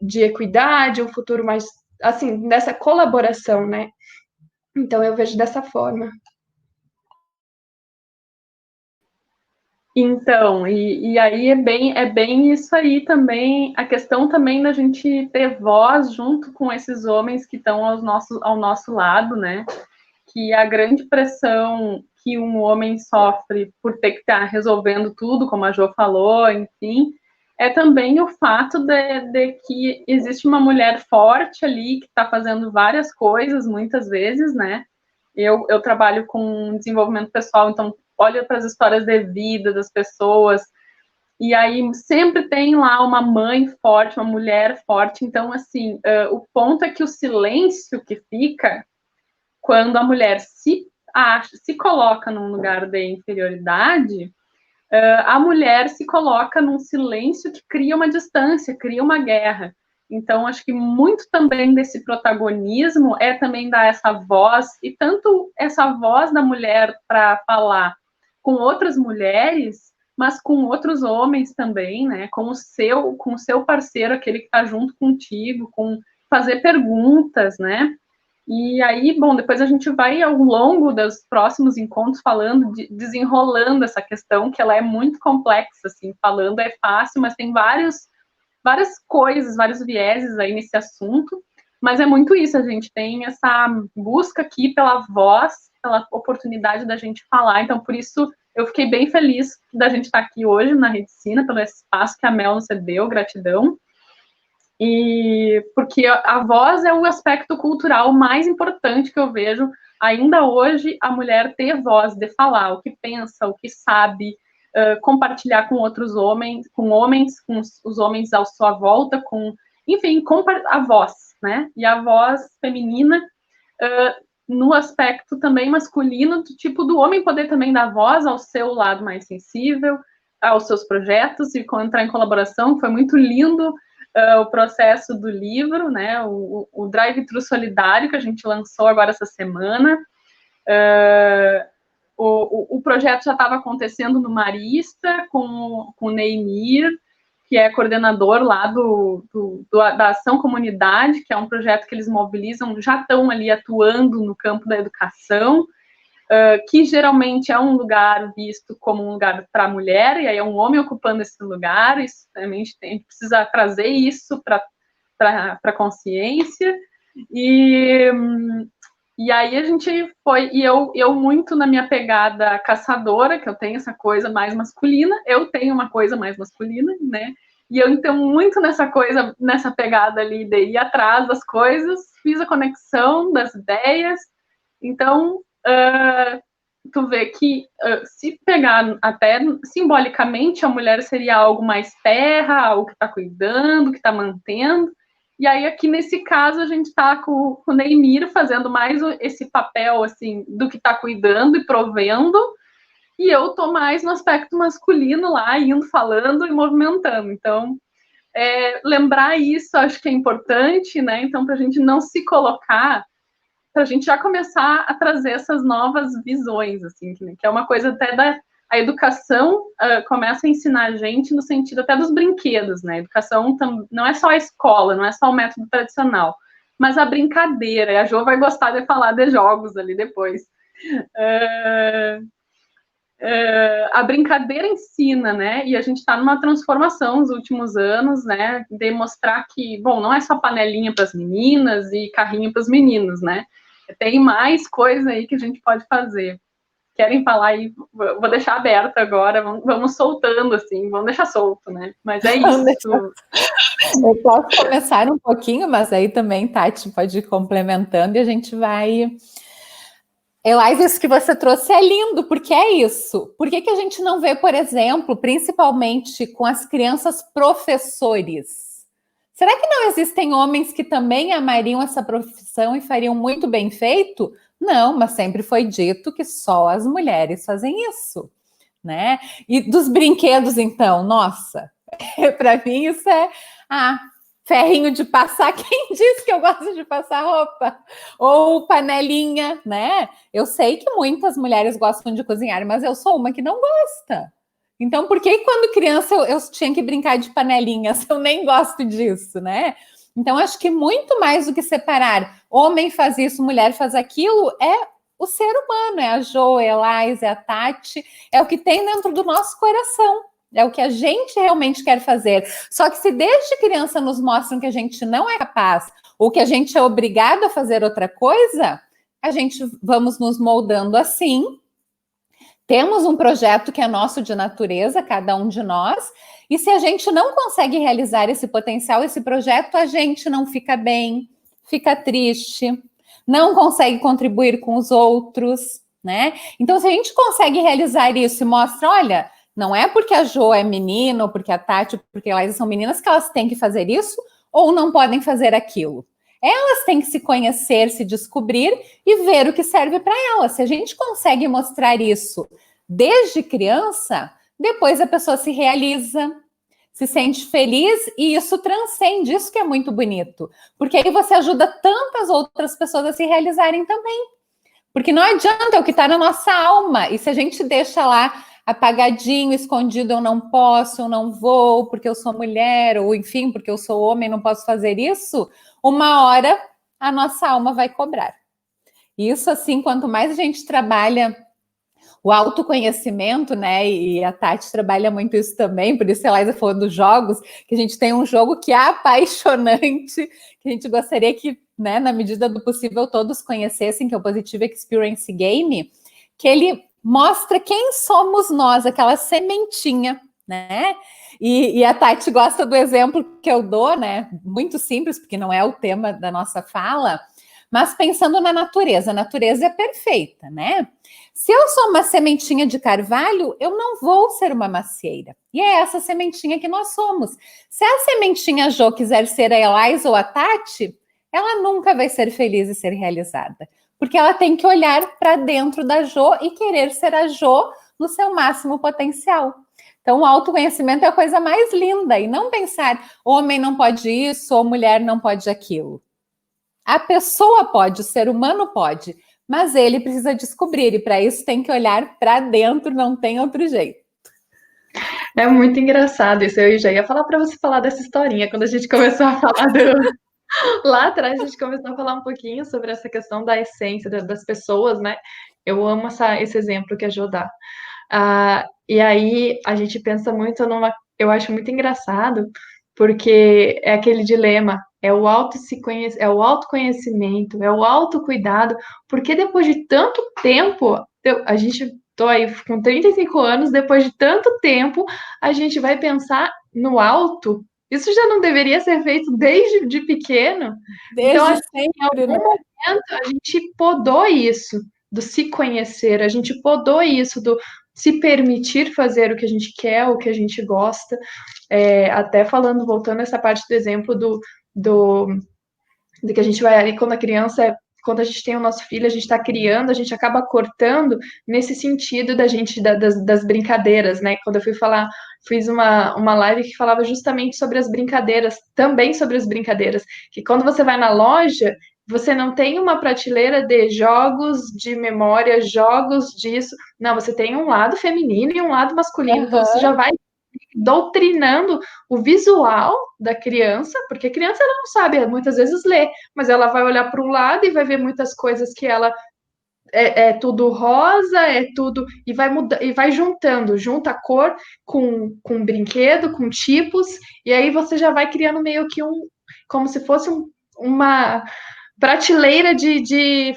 de equidade, um futuro mais, assim, dessa colaboração, né? Então, eu vejo dessa forma. Então, e aí é bem isso aí também, a questão também da gente ter voz junto com esses homens que estão ao nosso lado, né? Que a grande pressão que um homem sofre por ter que estar resolvendo tudo, como a Jo falou, enfim, é também o fato de que existe uma mulher forte ali que está fazendo várias coisas, muitas vezes, né? Eu trabalho com desenvolvimento pessoal, então olho para as histórias de vida das pessoas, e aí sempre tem lá uma mãe forte, uma mulher forte. Então, assim, o ponto é que o silêncio que fica quando a mulher se coloca num lugar de inferioridade, a mulher se coloca num silêncio que cria uma distância, cria uma guerra. Então, acho que muito também desse protagonismo é também dar essa voz, e tanto essa voz da mulher para falar com outras mulheres, mas com outros homens também, né? Com o seu parceiro, aquele que está junto contigo, com fazer perguntas, né? E aí, bom, depois a gente vai ao longo dos próximos encontros falando, desenrolando essa questão, que ela é muito complexa, assim, falando é fácil, mas tem várias coisas, vários vieses aí nesse assunto, mas é muito isso, a gente tem essa busca aqui pela voz, pela oportunidade da gente falar, então por isso eu fiquei bem feliz da gente estar aqui hoje na Redicina, pelo espaço que a Mel nos cedeu, gratidão. E porque a voz é o aspecto cultural mais importante que eu vejo ainda hoje, a mulher ter voz de falar o que pensa, o que sabe, compartilhar com outros homens, com os homens à sua volta, enfim, a voz, né? E a voz feminina no aspecto também masculino, do tipo do homem poder também dar voz ao seu lado mais sensível, aos seus projetos e entrar em colaboração, foi muito lindo. O processo do livro, né, o Drive-Thru Solidário, que a gente lançou agora essa semana. O projeto já estava acontecendo no Marista, com o Neymir, que é coordenador lá da Ação Comunidade, que é um projeto que eles mobilizam, já estão ali atuando no campo da educação, que geralmente é um lugar visto como um lugar para a mulher, e aí é um homem ocupando esse lugar, a gente precisa trazer isso para a consciência, e aí a gente foi, e eu muito na minha pegada caçadora, que eu tenho essa coisa mais masculina, eu tenho uma coisa mais masculina, né, e eu então muito nessa pegada ali de ir atrás das coisas, fiz a conexão das ideias, então tu vê que se pegar até simbolicamente a mulher seria algo mais terra, algo que está cuidando, que está mantendo, e aí aqui nesse caso a gente está com o Neymir fazendo mais esse papel assim do que está cuidando e provendo, e eu tô mais no aspecto masculino lá, indo, falando e movimentando, então lembrar isso acho que é importante, né, então para a gente não se colocar, para a gente já começar a trazer essas novas visões, assim, que é uma coisa até a educação começa a ensinar a gente no sentido até dos brinquedos, né? A educação não é só a escola, não é só o método tradicional, mas a brincadeira. E a Jo vai gostar de falar de jogos ali depois. A brincadeira ensina, né? E a gente está numa transformação nos últimos anos, né? De mostrar que, bom, não é só panelinha para as meninas e carrinho para os meninos, né? Tem mais coisa aí que a gente pode fazer. Querem falar aí? Vou deixar aberto agora, vamos soltando, assim, vamos deixar solto, né? Mas é isso. Eu posso começar um pouquinho, mas aí também, Tati, pode ir complementando e a gente vai... Elaise, isso que você trouxe é lindo, porque é isso. Por que a gente não vê, por exemplo, principalmente com as crianças professores? Será que não existem homens que também amariam essa profissão e fariam muito bem feito? Não, mas sempre foi dito que só as mulheres fazem isso, né? E dos brinquedos, então, nossa, para mim isso é ferrinho de passar. Quem disse que eu gosto de passar roupa? Ou panelinha, né? Eu sei que muitas mulheres gostam de cozinhar, mas eu sou uma que não gosta. Então, por que quando criança eu tinha que brincar de panelinhas? Eu nem gosto disso, né? Então, acho que muito mais do que separar homem faz isso, mulher faz aquilo, é o ser humano, é a Jo, é a Elisa, é a Tati, é o que tem dentro do nosso coração. É o que a gente realmente quer fazer. Só que se desde criança nos mostram que a gente não é capaz, ou que a gente é obrigado a fazer outra coisa, a gente vamos nos moldando assim. Temos um projeto que é nosso de natureza, cada um de nós, e se a gente não consegue realizar esse potencial, esse projeto, a gente não fica bem, fica triste, não consegue contribuir com os outros, né? Então, se a gente consegue realizar isso e mostra, olha, não é porque a Jo é menina, ou porque a Tati, ou porque elas são meninas que elas têm que fazer isso, ou não podem fazer aquilo. Elas têm que se conhecer, se descobrir e ver o que serve para elas. Se a gente consegue mostrar isso desde criança, depois a pessoa se realiza, se sente feliz e isso transcende, isso que é muito bonito. Porque aí você ajuda tantas outras pessoas a se realizarem também. Porque não adianta, é o que está na nossa alma. E se a gente deixa lá apagadinho, escondido, eu não posso, eu não vou, porque eu sou mulher, ou enfim, porque eu sou homem, não posso fazer isso, uma hora a nossa alma vai cobrar. Isso, assim, quanto mais a gente trabalha o autoconhecimento, né, e a Tati trabalha muito isso também, por isso a Elisa falou dos jogos, que a gente tem um jogo que é apaixonante, que a gente gostaria que, né, na medida do possível, todos conhecessem, que é o Positive Experience Game, que ele mostra quem somos nós, aquela sementinha, né? E a Tati gosta do exemplo que eu dou, né? Muito simples, porque não é o tema da nossa fala, mas pensando na natureza, a natureza é perfeita, né? Se eu sou uma sementinha de carvalho, eu não vou ser uma macieira. E é essa sementinha que nós somos. Se a sementinha Jo quiser ser a Elisa ou a Tati, ela nunca vai ser feliz e ser realizada. Porque ela tem que olhar para dentro da Jo e querer ser a Jo no seu máximo potencial. Então, o autoconhecimento é a coisa mais linda. E não pensar, homem não pode isso, ou mulher não pode aquilo. A pessoa pode, o ser humano pode, mas ele precisa descobrir. E para isso tem que olhar para dentro, não tem outro jeito. É muito engraçado isso. Eu já ia falar para você falar dessa historinha quando a gente começou a falar do... Lá atrás a gente começou a falar um pouquinho sobre essa questão da essência das pessoas, né? Eu amo esse exemplo que a Jo dá. E aí a gente pensa muito numa... Eu acho muito engraçado, porque é aquele dilema, é o é o autoconhecimento, é o autocuidado, porque depois de tanto tempo, a gente... Tô aí com 35 anos, depois de tanto tempo, a gente vai pensar no auto. Isso já não deveria ser feito desde de pequeno? Desde então, assim, sempre, em algum momento, a gente podou isso, do se conhecer, a gente podou isso, do se permitir fazer o que a gente quer, o que a gente gosta. Até falando, voltando essa parte do exemplo de que a gente vai ali quando a criança quando a gente tem o nosso filho, a gente está criando, a gente acaba cortando nesse sentido da gente, das brincadeiras, né? Quando eu fui falar, fiz uma live que falava justamente sobre as brincadeiras, também sobre as brincadeiras, que quando você vai na loja, você não tem uma prateleira de jogos de memória, jogos disso, não, você tem um lado feminino e um lado masculino, então você já vai doutrinando o visual da criança, porque a criança ela não sabe muitas vezes ler, mas ela vai olhar para um lado e vai ver muitas coisas que ela é tudo rosa, é tudo e vai mudar e vai juntando, junta a cor com brinquedo, com tipos, e aí você já vai criando meio que como se fosse uma prateleira de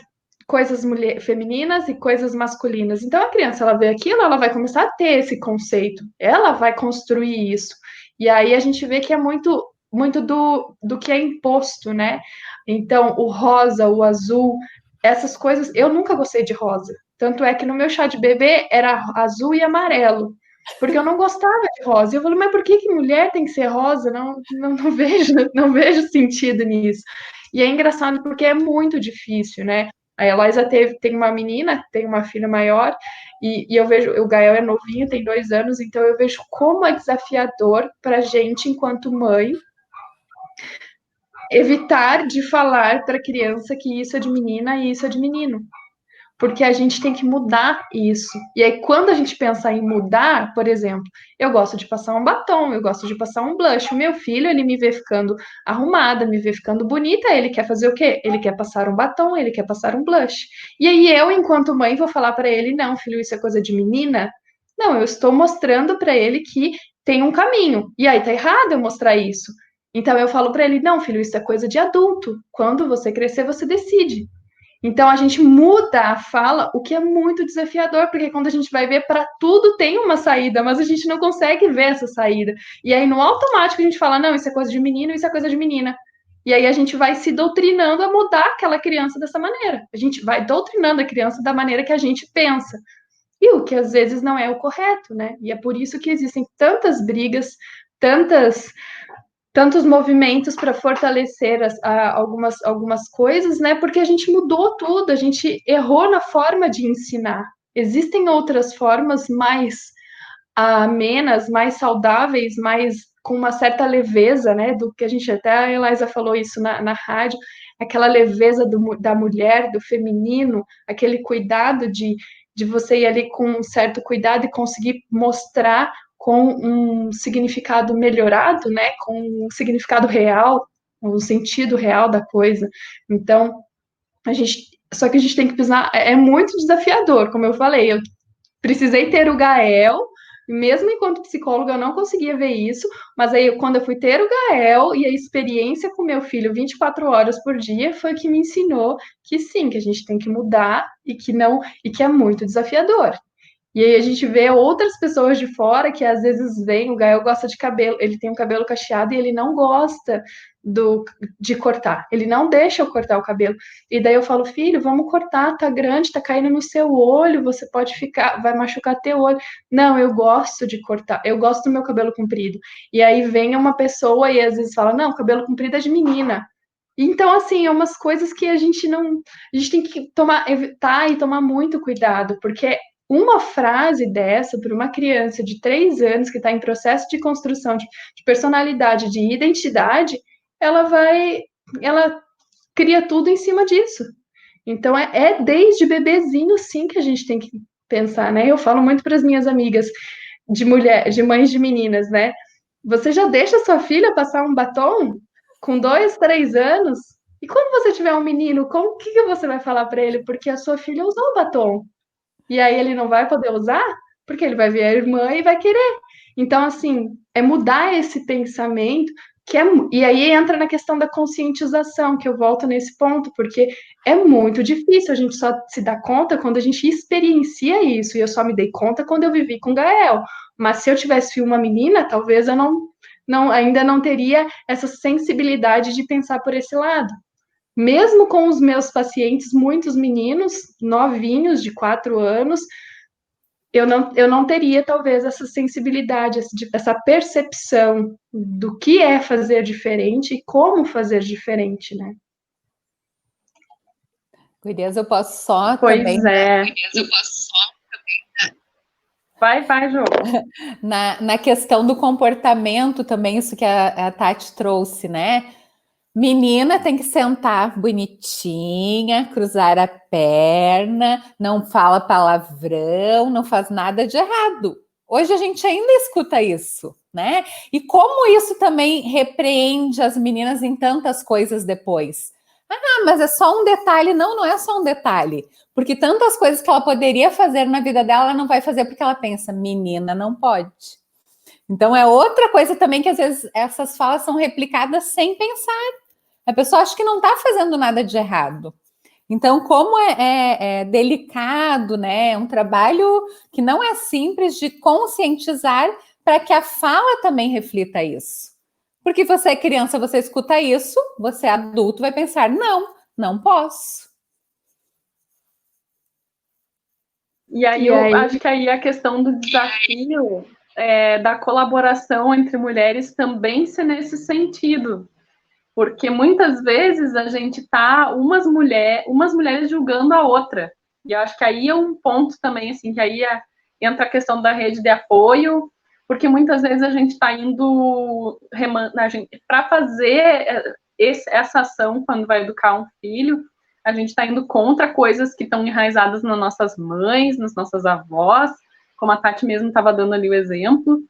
coisas femininas e coisas masculinas. Então a criança ela vê aquilo, ela vai começar a ter esse conceito, ela vai construir isso. E aí a gente vê que é muito do que é imposto, né? Então o rosa, o azul, essas coisas, eu nunca gostei de rosa. Tanto é que no meu chá de bebê era azul e amarelo. Porque eu não gostava de rosa. Eu falei, mas por que mulher tem que ser rosa? Não vejo sentido nisso. E é engraçado porque é muito difícil, né? A Elisa tem uma menina, tem uma filha maior, e eu vejo, o Gael é novinho, tem 2 anos, então eu vejo como é desafiador para a gente, enquanto mãe, evitar de falar para a criança que isso é de menina e isso é de menino. porque a gente tem que mudar isso. E aí, quando a gente pensa em mudar, por exemplo, eu gosto de passar um batom, eu gosto de passar um blush. O meu filho, ele me vê ficando arrumada, me vê ficando bonita, ele quer fazer o quê? Ele quer passar um batom, ele quer passar um blush. E aí, eu, enquanto mãe, vou falar para ele: não, filho, isso é coisa de menina. Não, eu estou mostrando para ele que tem um caminho. E aí, tá errado eu mostrar isso. Então, eu falo para ele: não, filho, isso é coisa de adulto. Quando você crescer, você decide. Então a gente muda a fala, o que é muito desafiador, porque quando a gente vai ver, para tudo tem uma saída, mas a gente não consegue ver essa saída. E aí no automático a gente fala: não, isso é coisa de menino, isso é coisa de menina. E aí a gente vai se doutrinando a mudar aquela criança dessa maneira. A gente vai doutrinando a criança da maneira que a gente pensa. E o que às vezes não é o correto, né? E é por isso que existem tantas brigas, tantas tantos movimentos para fortalecer algumas coisas, né? Porque a gente mudou tudo, a gente errou na forma de ensinar. Existem outras formas mais amenas, mais saudáveis, mais com uma certa leveza, né? Do que a gente até a Elisa falou isso na rádio, aquela leveza da mulher, do feminino, aquele cuidado de você ir ali com um certo cuidado e conseguir mostrar com um significado melhorado, né, com um significado real, um sentido real da coisa. Então, só que a gente tem que pisar, é muito desafiador, como eu falei, eu precisei ter o Gael, mesmo enquanto psicóloga eu não conseguia ver isso, mas aí quando eu fui ter o Gael e a experiência com meu filho 24 horas por dia foi que me ensinou que sim, que a gente tem que mudar e que não, e que é muito desafiador. E aí a gente vê outras pessoas de fora que às vezes vêm, o Gael gosta de cabelo, ele tem um cabelo cacheado e ele não gosta de cortar, ele não deixa eu cortar o cabelo. E daí eu falo: filho, vamos cortar, tá grande, tá caindo no seu olho, você pode ficar, vai machucar teu olho. Não, eu gosto de cortar, eu gosto do meu cabelo comprido. E aí vem uma pessoa e às vezes fala: não, cabelo comprido é de menina. Então, assim, é umas coisas que a gente não. A gente tem que evitar e tomar muito cuidado, porque uma frase dessa para uma criança de 3 anos que está em processo de construção de personalidade, de identidade, ela vai. Ela cria tudo em cima disso. Então, é desde bebezinho, sim, que a gente tem que pensar, né? Eu falo muito para as minhas amigas de mães de meninas, né? Você já deixa sua filha passar um batom com 2, 3 anos? E quando você tiver um menino, o que você vai falar para ele? Porque a sua filha usou o batom. E aí ele não vai poder usar? Porque ele vai ver a irmã e vai querer. Então, assim, é mudar esse pensamento, e aí entra na questão da conscientização, que eu volto nesse ponto, porque é muito difícil, a gente só se dá conta quando a gente experiencia isso, e eu só me dei conta quando eu vivi com Gael. Mas se eu tivesse uma menina, talvez eu ainda não teria essa sensibilidade de pensar por esse lado. Mesmo com os meus pacientes, muitos meninos, novinhos, de 4 anos, eu não teria, talvez, essa sensibilidade, essa percepção do que é fazer diferente e como fazer diferente, né? Gurias, eu posso só Pois também. é. Vai, Jô. Na questão do comportamento também, isso que a Tati trouxe, né? Menina tem que sentar bonitinha, cruzar a perna, não fala palavrão, não faz nada de errado. Hoje a gente ainda escuta isso, né? E como isso também repreende as meninas em tantas coisas depois. Ah, mas é só um detalhe. Não, não é só um detalhe. Porque tantas coisas que ela poderia fazer na vida dela, ela não vai fazer porque ela pensa, menina não pode. Então é outra coisa também que às vezes essas falas são replicadas sem pensar. A pessoa acha que não está fazendo nada de errado. Então, como é delicado, né? É um trabalho que não é simples de conscientizar para que a fala também reflita isso. Porque você é criança, você escuta isso, você é adulto, vai pensar, não posso. E aí eu acho que aí a questão do desafio da colaboração entre mulheres também ser nesse sentido. Porque muitas vezes a gente tá umas mulheres julgando a outra. E eu acho que aí é um ponto também, assim, que aí entra a questão da rede de apoio, porque muitas vezes a gente está indo para fazer essa ação quando vai educar um filho, a gente está indo contra coisas que estão enraizadas nas nossas mães, nas nossas avós, como a Tati mesmo estava dando ali o exemplo.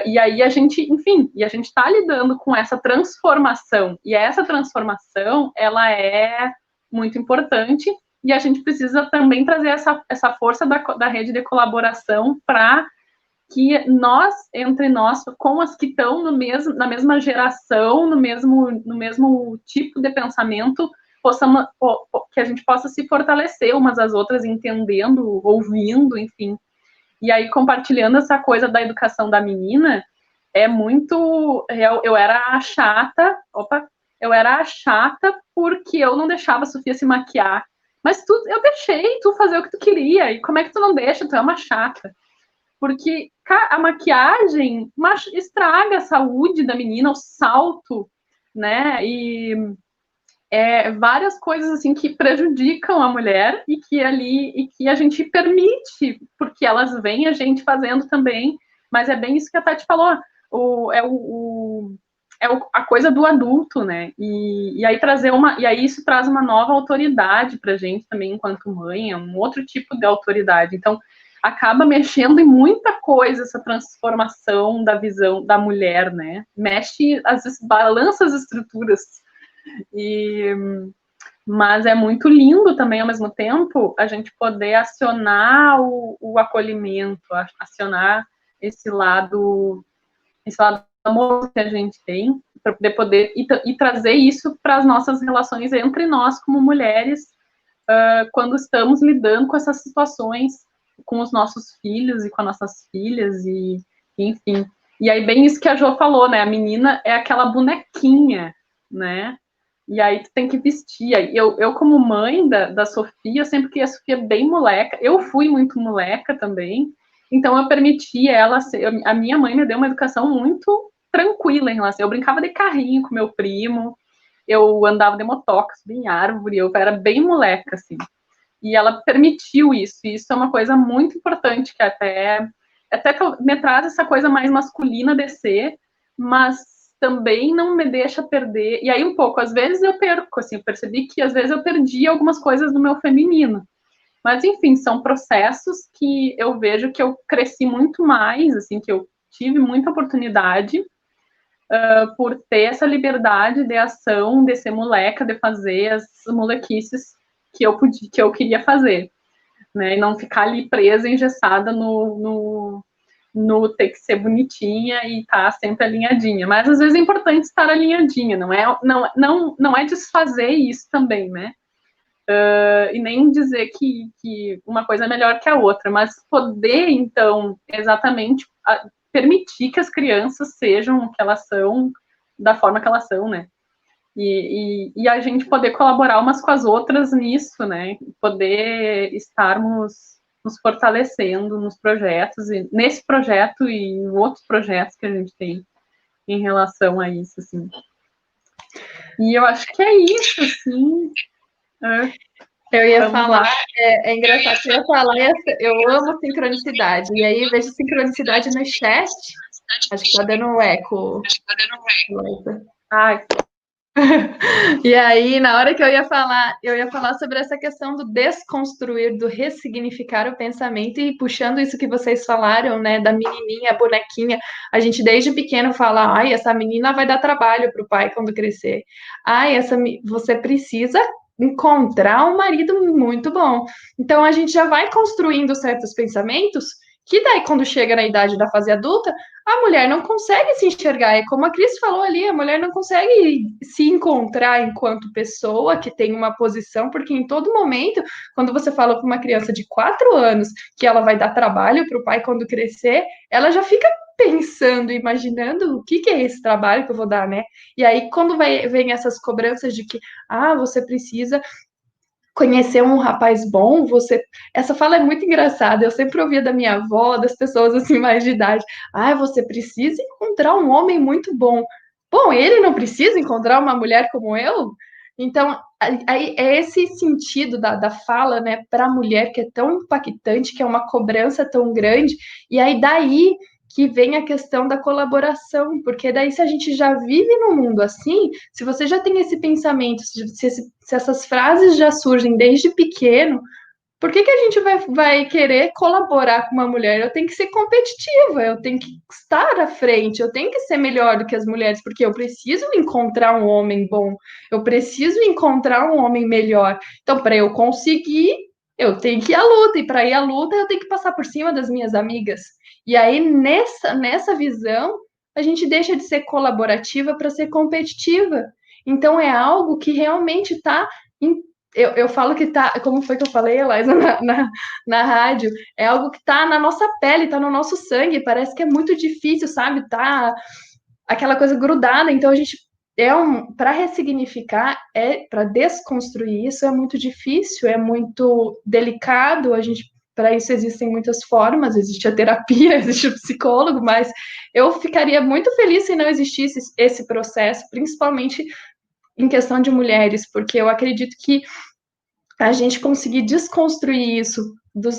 E aí a gente, enfim, e a gente está lidando com essa transformação, e essa transformação, ela é muito importante, e a gente precisa também trazer essa força da rede de colaboração para que nós, entre nós, com as que estão na mesma geração, no mesmo tipo de pensamento, que a gente possa se fortalecer umas às outras, entendendo, ouvindo, enfim. E aí, compartilhando essa coisa da educação da menina, é muito... Eu era a chata... Eu era a chata porque eu não deixava a Sofia se maquiar. Mas eu deixei tu fazer o que tu queria. E como é que tu não deixa? Tu é uma chata. Porque a maquiagem estraga a saúde da menina, o salto, né? E várias coisas assim que prejudicam a mulher e que a gente permite, porque elas veem a gente fazendo também, mas é bem isso que a Tati falou, a coisa do adulto, né? E aí isso traz uma nova autoridade pra gente também enquanto mãe, é um outro tipo de autoridade. Então, acaba mexendo em muita coisa essa transformação da visão da mulher, né? Mexe, às vezes, balança as estruturas. Mas é muito lindo também, ao mesmo tempo, a gente poder acionar o acolhimento, acionar esse lado amor que a gente tem, para poder e trazer isso para as nossas relações entre nós como mulheres, quando estamos lidando com essas situações com os nossos filhos e com as nossas filhas, e enfim. E aí, bem isso que a Jo falou, né? A menina é aquela bonequinha, né? E aí tu tem que vestir. Eu como mãe da Sofia, eu sempre queria a Sofia bem moleca. Eu fui muito moleca também, então eu permiti ela ser... A minha mãe me deu uma educação muito tranquila em relação... Eu brincava de carrinho com meu primo, eu andava de motoca, subia em árvore, eu era bem moleca, assim. E ela permitiu isso, e isso é uma coisa muito importante, que até me traz essa coisa mais masculina de ser, mas também não me deixa perder. E aí um pouco, às vezes eu perco, assim, eu percebi que às vezes eu perdi algumas coisas do meu feminino. Mas, enfim, são processos que eu vejo que eu cresci muito mais, assim, que eu tive muita oportunidade por ter essa liberdade de ação, de ser moleca, de fazer as molequices que eu queria fazer, né? E não ficar ali presa, engessada no ter que ser bonitinha e estar sempre alinhadinha. Mas às vezes é importante estar alinhadinha, não é desfazer isso também, né? E nem dizer que uma coisa é melhor que a outra, mas poder, então, exatamente permitir que as crianças sejam o que elas são, da forma que elas são, né? E a gente poder colaborar umas com as outras nisso, né? Poder estarmos nos fortalecendo nos projetos, e nesse projeto e em outros projetos que a gente tem em relação a isso, assim. E eu acho que é isso, assim. Eu ia falar, é engraçado que eu ia falar, eu amo sincronicidade, e aí eu vejo sincronicidade no chat, acho que tá dando um eco. Ai. E aí, na hora que eu ia falar sobre essa questão do desconstruir, do ressignificar o pensamento, e puxando isso que vocês falaram, né, da menininha, bonequinha, a gente desde pequeno fala, ai, essa menina vai dar trabalho pro pai quando crescer, ai, você precisa encontrar um marido muito bom. Então, a gente já vai construindo certos pensamentos que daí, quando chega na idade da fase adulta, a mulher não consegue se enxergar. É como a Cris falou ali, a mulher não consegue se encontrar enquanto pessoa que tem uma posição, porque em todo momento, quando você fala com uma criança de 4 anos que ela vai dar trabalho para o pai quando crescer, ela já fica pensando, imaginando o que é esse trabalho que eu vou dar, né? E aí, quando vem essas cobranças de que, você precisa conhecer um rapaz bom, essa fala é muito engraçada, eu sempre ouvia da minha avó, das pessoas assim mais de idade, você precisa encontrar um homem muito bom. Bom, ele não precisa encontrar uma mulher como eu? Então, aí é esse sentido da fala, né, para a mulher que é tão impactante, que é uma cobrança tão grande, e aí daí que vem a questão da colaboração, porque daí se a gente já vive num mundo assim, se você já tem esse pensamento, se essas frases já surgem desde pequeno, por que a gente vai querer colaborar com uma mulher? Eu tenho que ser competitiva, eu tenho que estar à frente, eu tenho que ser melhor do que as mulheres, porque eu preciso encontrar um homem bom, eu preciso encontrar um homem melhor. Então, para eu conseguir, eu tenho que ir à luta, e para ir à luta, eu tenho que passar por cima das minhas amigas. E aí, nessa visão, a gente deixa de ser colaborativa para ser competitiva. Então, é algo que realmente está eu falo que tá, como foi que eu falei, Eliza, na rádio, é algo que tá na nossa pele, tá no nosso sangue, parece que é muito difícil, sabe? Tá aquela coisa grudada, então a gente para ressignificar, para desconstruir isso é muito difícil, é muito delicado, a gente para isso existem muitas formas, existe a terapia, existe o psicólogo, mas eu ficaria muito feliz se não existisse esse processo, principalmente em questão de mulheres, porque eu acredito que a gente conseguir desconstruir isso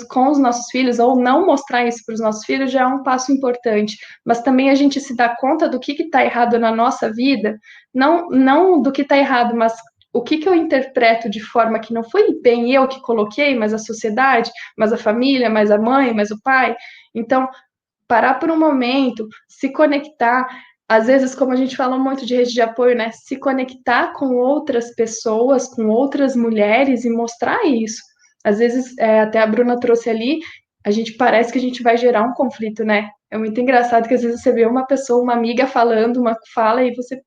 com os nossos filhos, ou não mostrar isso para os nossos filhos, já é um passo importante. Mas também a gente se dá conta do que está errado na nossa vida, não do que está errado, mas o que eu interpreto de forma que não foi bem eu que coloquei, mas a sociedade, mas a família, mas a mãe, mas o pai. Então, parar por um momento, se conectar, às vezes, como a gente fala muito de rede de apoio, né? Se conectar com outras pessoas, com outras mulheres e mostrar isso. Às vezes, até a Bruna trouxe ali, a gente parece que a gente vai gerar um conflito, né? É muito engraçado que às vezes você vê uma pessoa, uma amiga falando uma fala e você,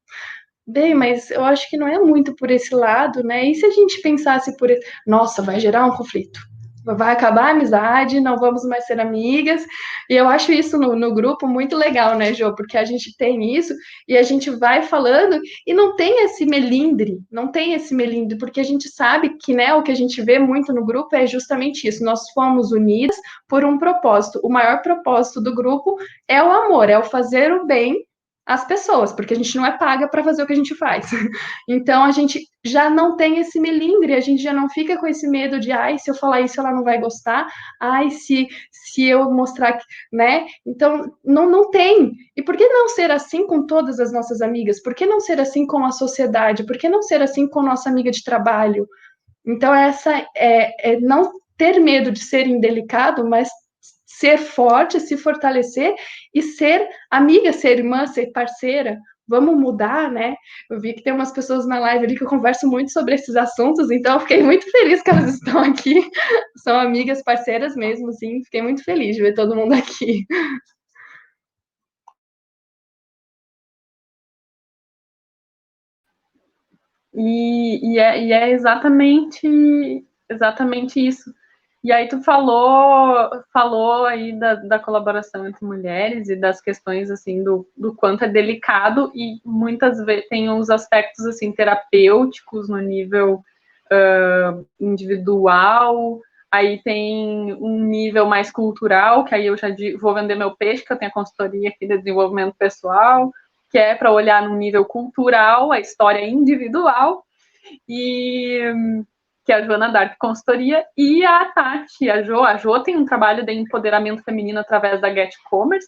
bem, mas eu acho que não é muito por esse lado, né? E se a gente pensasse por esse, nossa, vai gerar um conflito, vai acabar a amizade, não vamos mais ser amigas. E eu acho isso no grupo muito legal, né, Jô? Porque a gente tem isso e a gente vai falando e não tem esse melindre, não tem esse melindre, porque a gente sabe que, né, o que a gente vê muito no grupo é justamente isso. Nós fomos unidas por um propósito. O maior propósito do grupo é o amor, é o fazer o bem às pessoas, porque a gente não é paga para fazer o que a gente faz. Então a gente já não tem esse melindre, a gente já não fica com esse medo de, ai, se eu falar isso ela não vai gostar, ai, se eu mostrar que, né? Então não tem. E por que não ser assim com todas as nossas amigas? Por que não ser assim com a sociedade? Por que não ser assim com nossa amiga de trabalho? Então essa é não ter medo de ser indelicado, mas ser forte, se fortalecer e ser amiga, ser irmã, ser parceira. Vamos mudar, né? Eu vi que tem umas pessoas na live ali que eu converso muito sobre esses assuntos, então eu fiquei muito feliz que elas estão aqui. São amigas, parceiras mesmo, sim. Fiquei muito feliz de ver todo mundo aqui. E é exatamente isso. E aí tu falou aí da colaboração entre mulheres e das questões assim do quanto é delicado e muitas vezes tem uns aspectos assim terapêuticos no nível individual, aí tem um nível mais cultural, que aí eu já vou vender meu peixe, que eu tenho a consultoria aqui de desenvolvimento pessoal, que é para olhar no nível cultural, a história individual, e que é a Joana Dark Consultoria, e a Tati, a Jo tem um trabalho de empoderamento feminino através da Get Commerce,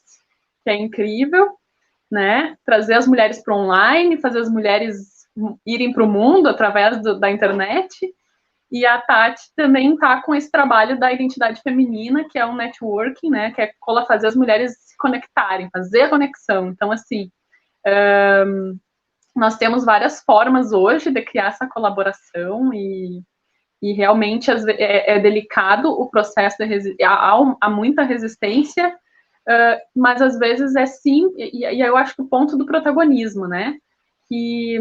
que é incrível, né? Trazer as mulheres para online, fazer as mulheres irem para o mundo através da internet. E a Tati também está com esse trabalho da identidade feminina, que é um networking, né? Que é fazer as mulheres se conectarem, fazer a conexão. Então, assim, nós temos várias formas hoje de criar essa colaboração e realmente é delicado o processo, há muita resistência, mas às vezes é sim, e eu acho que o ponto do protagonismo, né? Que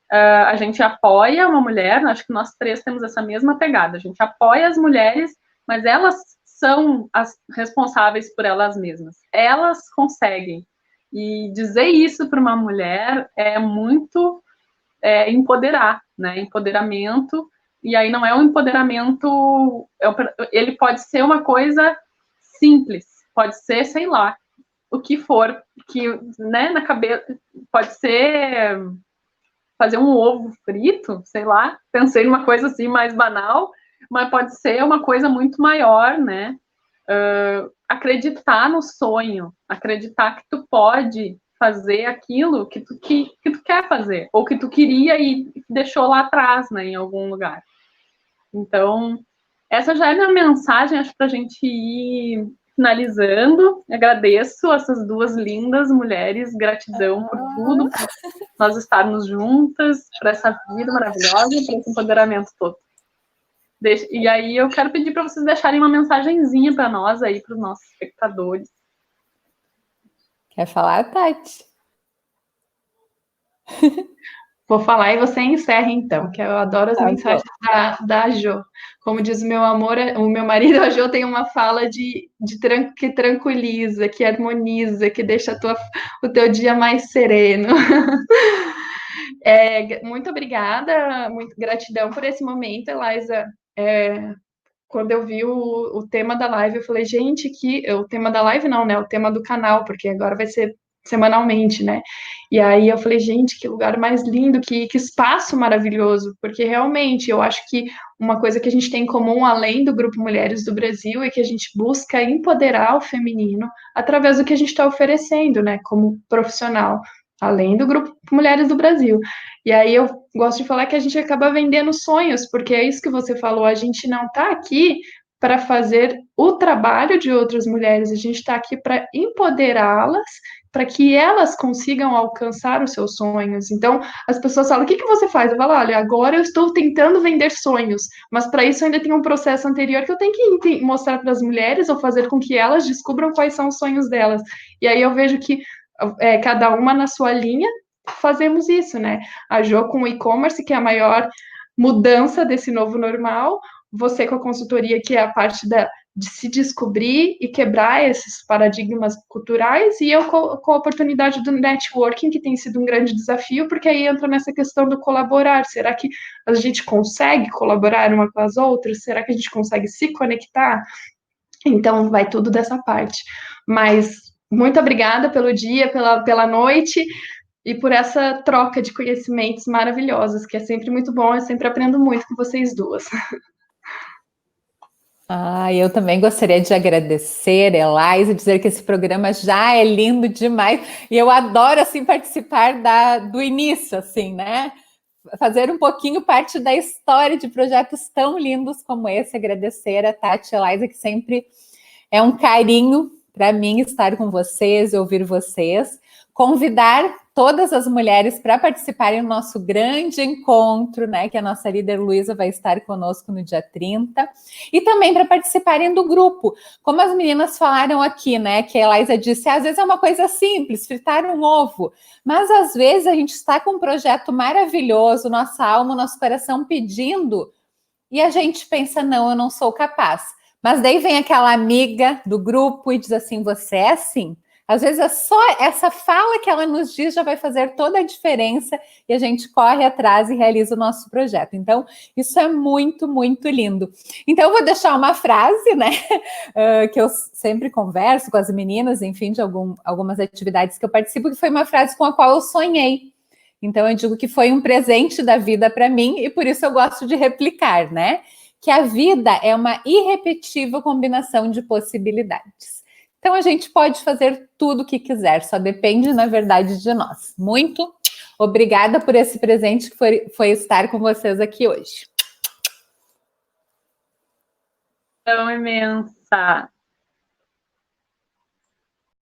a gente apoia uma mulher, acho que nós três temos essa mesma pegada, a gente apoia as mulheres, mas elas são as responsáveis por elas mesmas, elas conseguem. E dizer isso para uma mulher é muito empoderar, né? Empoderamento, e aí não é um empoderamento, ele pode ser uma coisa simples, pode ser, sei lá, o que for, que, né, na cabeça, pode ser fazer um ovo frito, sei lá, pensei numa coisa assim mais banal, mas pode ser uma coisa muito maior, né? acreditar no sonho, acreditar que tu pode fazer aquilo que tu quer fazer, ou que tu queria e deixou lá atrás, né, em algum lugar. Então, essa já é minha mensagem, acho, para a gente ir finalizando. Agradeço essas duas lindas mulheres, gratidão por tudo, por nós estarmos juntas, por essa vida maravilhosa, por esse empoderamento todo. E aí eu quero pedir para vocês deixarem uma mensagenzinha para nós aí, para os nossos espectadores. Quer falar, Tati? Vou falar e você encerra, então, que eu adoro as mensagens da Jo. Como diz o meu amor, o meu marido, a Jo tem uma fala que tranquiliza, que harmoniza, que deixa o teu dia mais sereno. Muito obrigada, muito gratidão por esse momento, Elisa. Quando eu vi o tema da live, eu falei, gente, o tema da live não, né? O tema do canal, porque agora vai ser semanalmente, né? E aí eu falei, gente, que lugar mais lindo, que espaço maravilhoso, porque realmente eu acho que uma coisa que a gente tem em comum, além do Grupo Mulheres do Brasil, é que a gente busca empoderar o feminino através do que a gente está oferecendo, né? Como profissional, além do Grupo Mulheres do Brasil. E aí eu gosto de falar que a gente acaba vendendo sonhos, porque é isso que você falou, a gente não está aqui para fazer o trabalho de outras mulheres, a gente está aqui para empoderá-las, para que elas consigam alcançar os seus sonhos. Então, as pessoas falam, o que você faz? Eu falo, olha, agora eu estou tentando vender sonhos, mas para isso ainda tem um processo anterior que eu tenho que mostrar para as mulheres ou fazer com que elas descubram quais são os sonhos delas. E aí eu vejo que cada uma na sua linha fazemos isso, né? A Jo com o e-commerce, que é a maior mudança desse novo normal, você com a consultoria, que é a parte de se descobrir e quebrar esses paradigmas culturais, e eu com a oportunidade do networking, que tem sido um grande desafio, porque aí entra nessa questão do colaborar. Será que a gente consegue colaborar uma com as outras? Será que a gente consegue se conectar? Então, vai tudo dessa parte. Mas muito obrigada pelo dia, pela noite, e por essa troca de conhecimentos maravilhosos, que é sempre muito bom, eu sempre aprendo muito com vocês duas. Eu também gostaria de agradecer, Elisa, e dizer que esse programa já é lindo demais, e eu adoro, assim, participar do início, assim, né? Fazer um pouquinho parte da história de projetos tão lindos como esse, agradecer a Tati e a Elisa, que sempre é um carinho para mim estar com vocês, ouvir vocês, convidar todas as mulheres para participarem do nosso grande encontro, né, que a nossa líder Luísa vai estar conosco no dia 30, e também para participarem do grupo. Como as meninas falaram aqui, né, que a Elisa disse, às vezes é uma coisa simples, fritar um ovo, mas às vezes a gente está com um projeto maravilhoso, nossa alma, nosso coração pedindo, e a gente pensa, não, eu não sou capaz. Mas daí vem aquela amiga do grupo e diz assim, você é assim? Às vezes é só essa fala que ela nos diz já vai fazer toda a diferença e a gente corre atrás e realiza o nosso projeto. Então, isso é muito, muito lindo. Então, eu vou deixar uma frase, né, que eu sempre converso com as meninas, enfim, de algumas atividades que eu participo, que foi uma frase com a qual eu sonhei. Então, eu digo que foi um presente da vida para mim e por isso eu gosto de replicar, né? Que a vida é uma irrepetível combinação de possibilidades. Então, a gente pode fazer tudo o que quiser, só depende, na verdade, de nós. Muito obrigada por esse presente que foi estar com vocês aqui hoje. Então, imensa.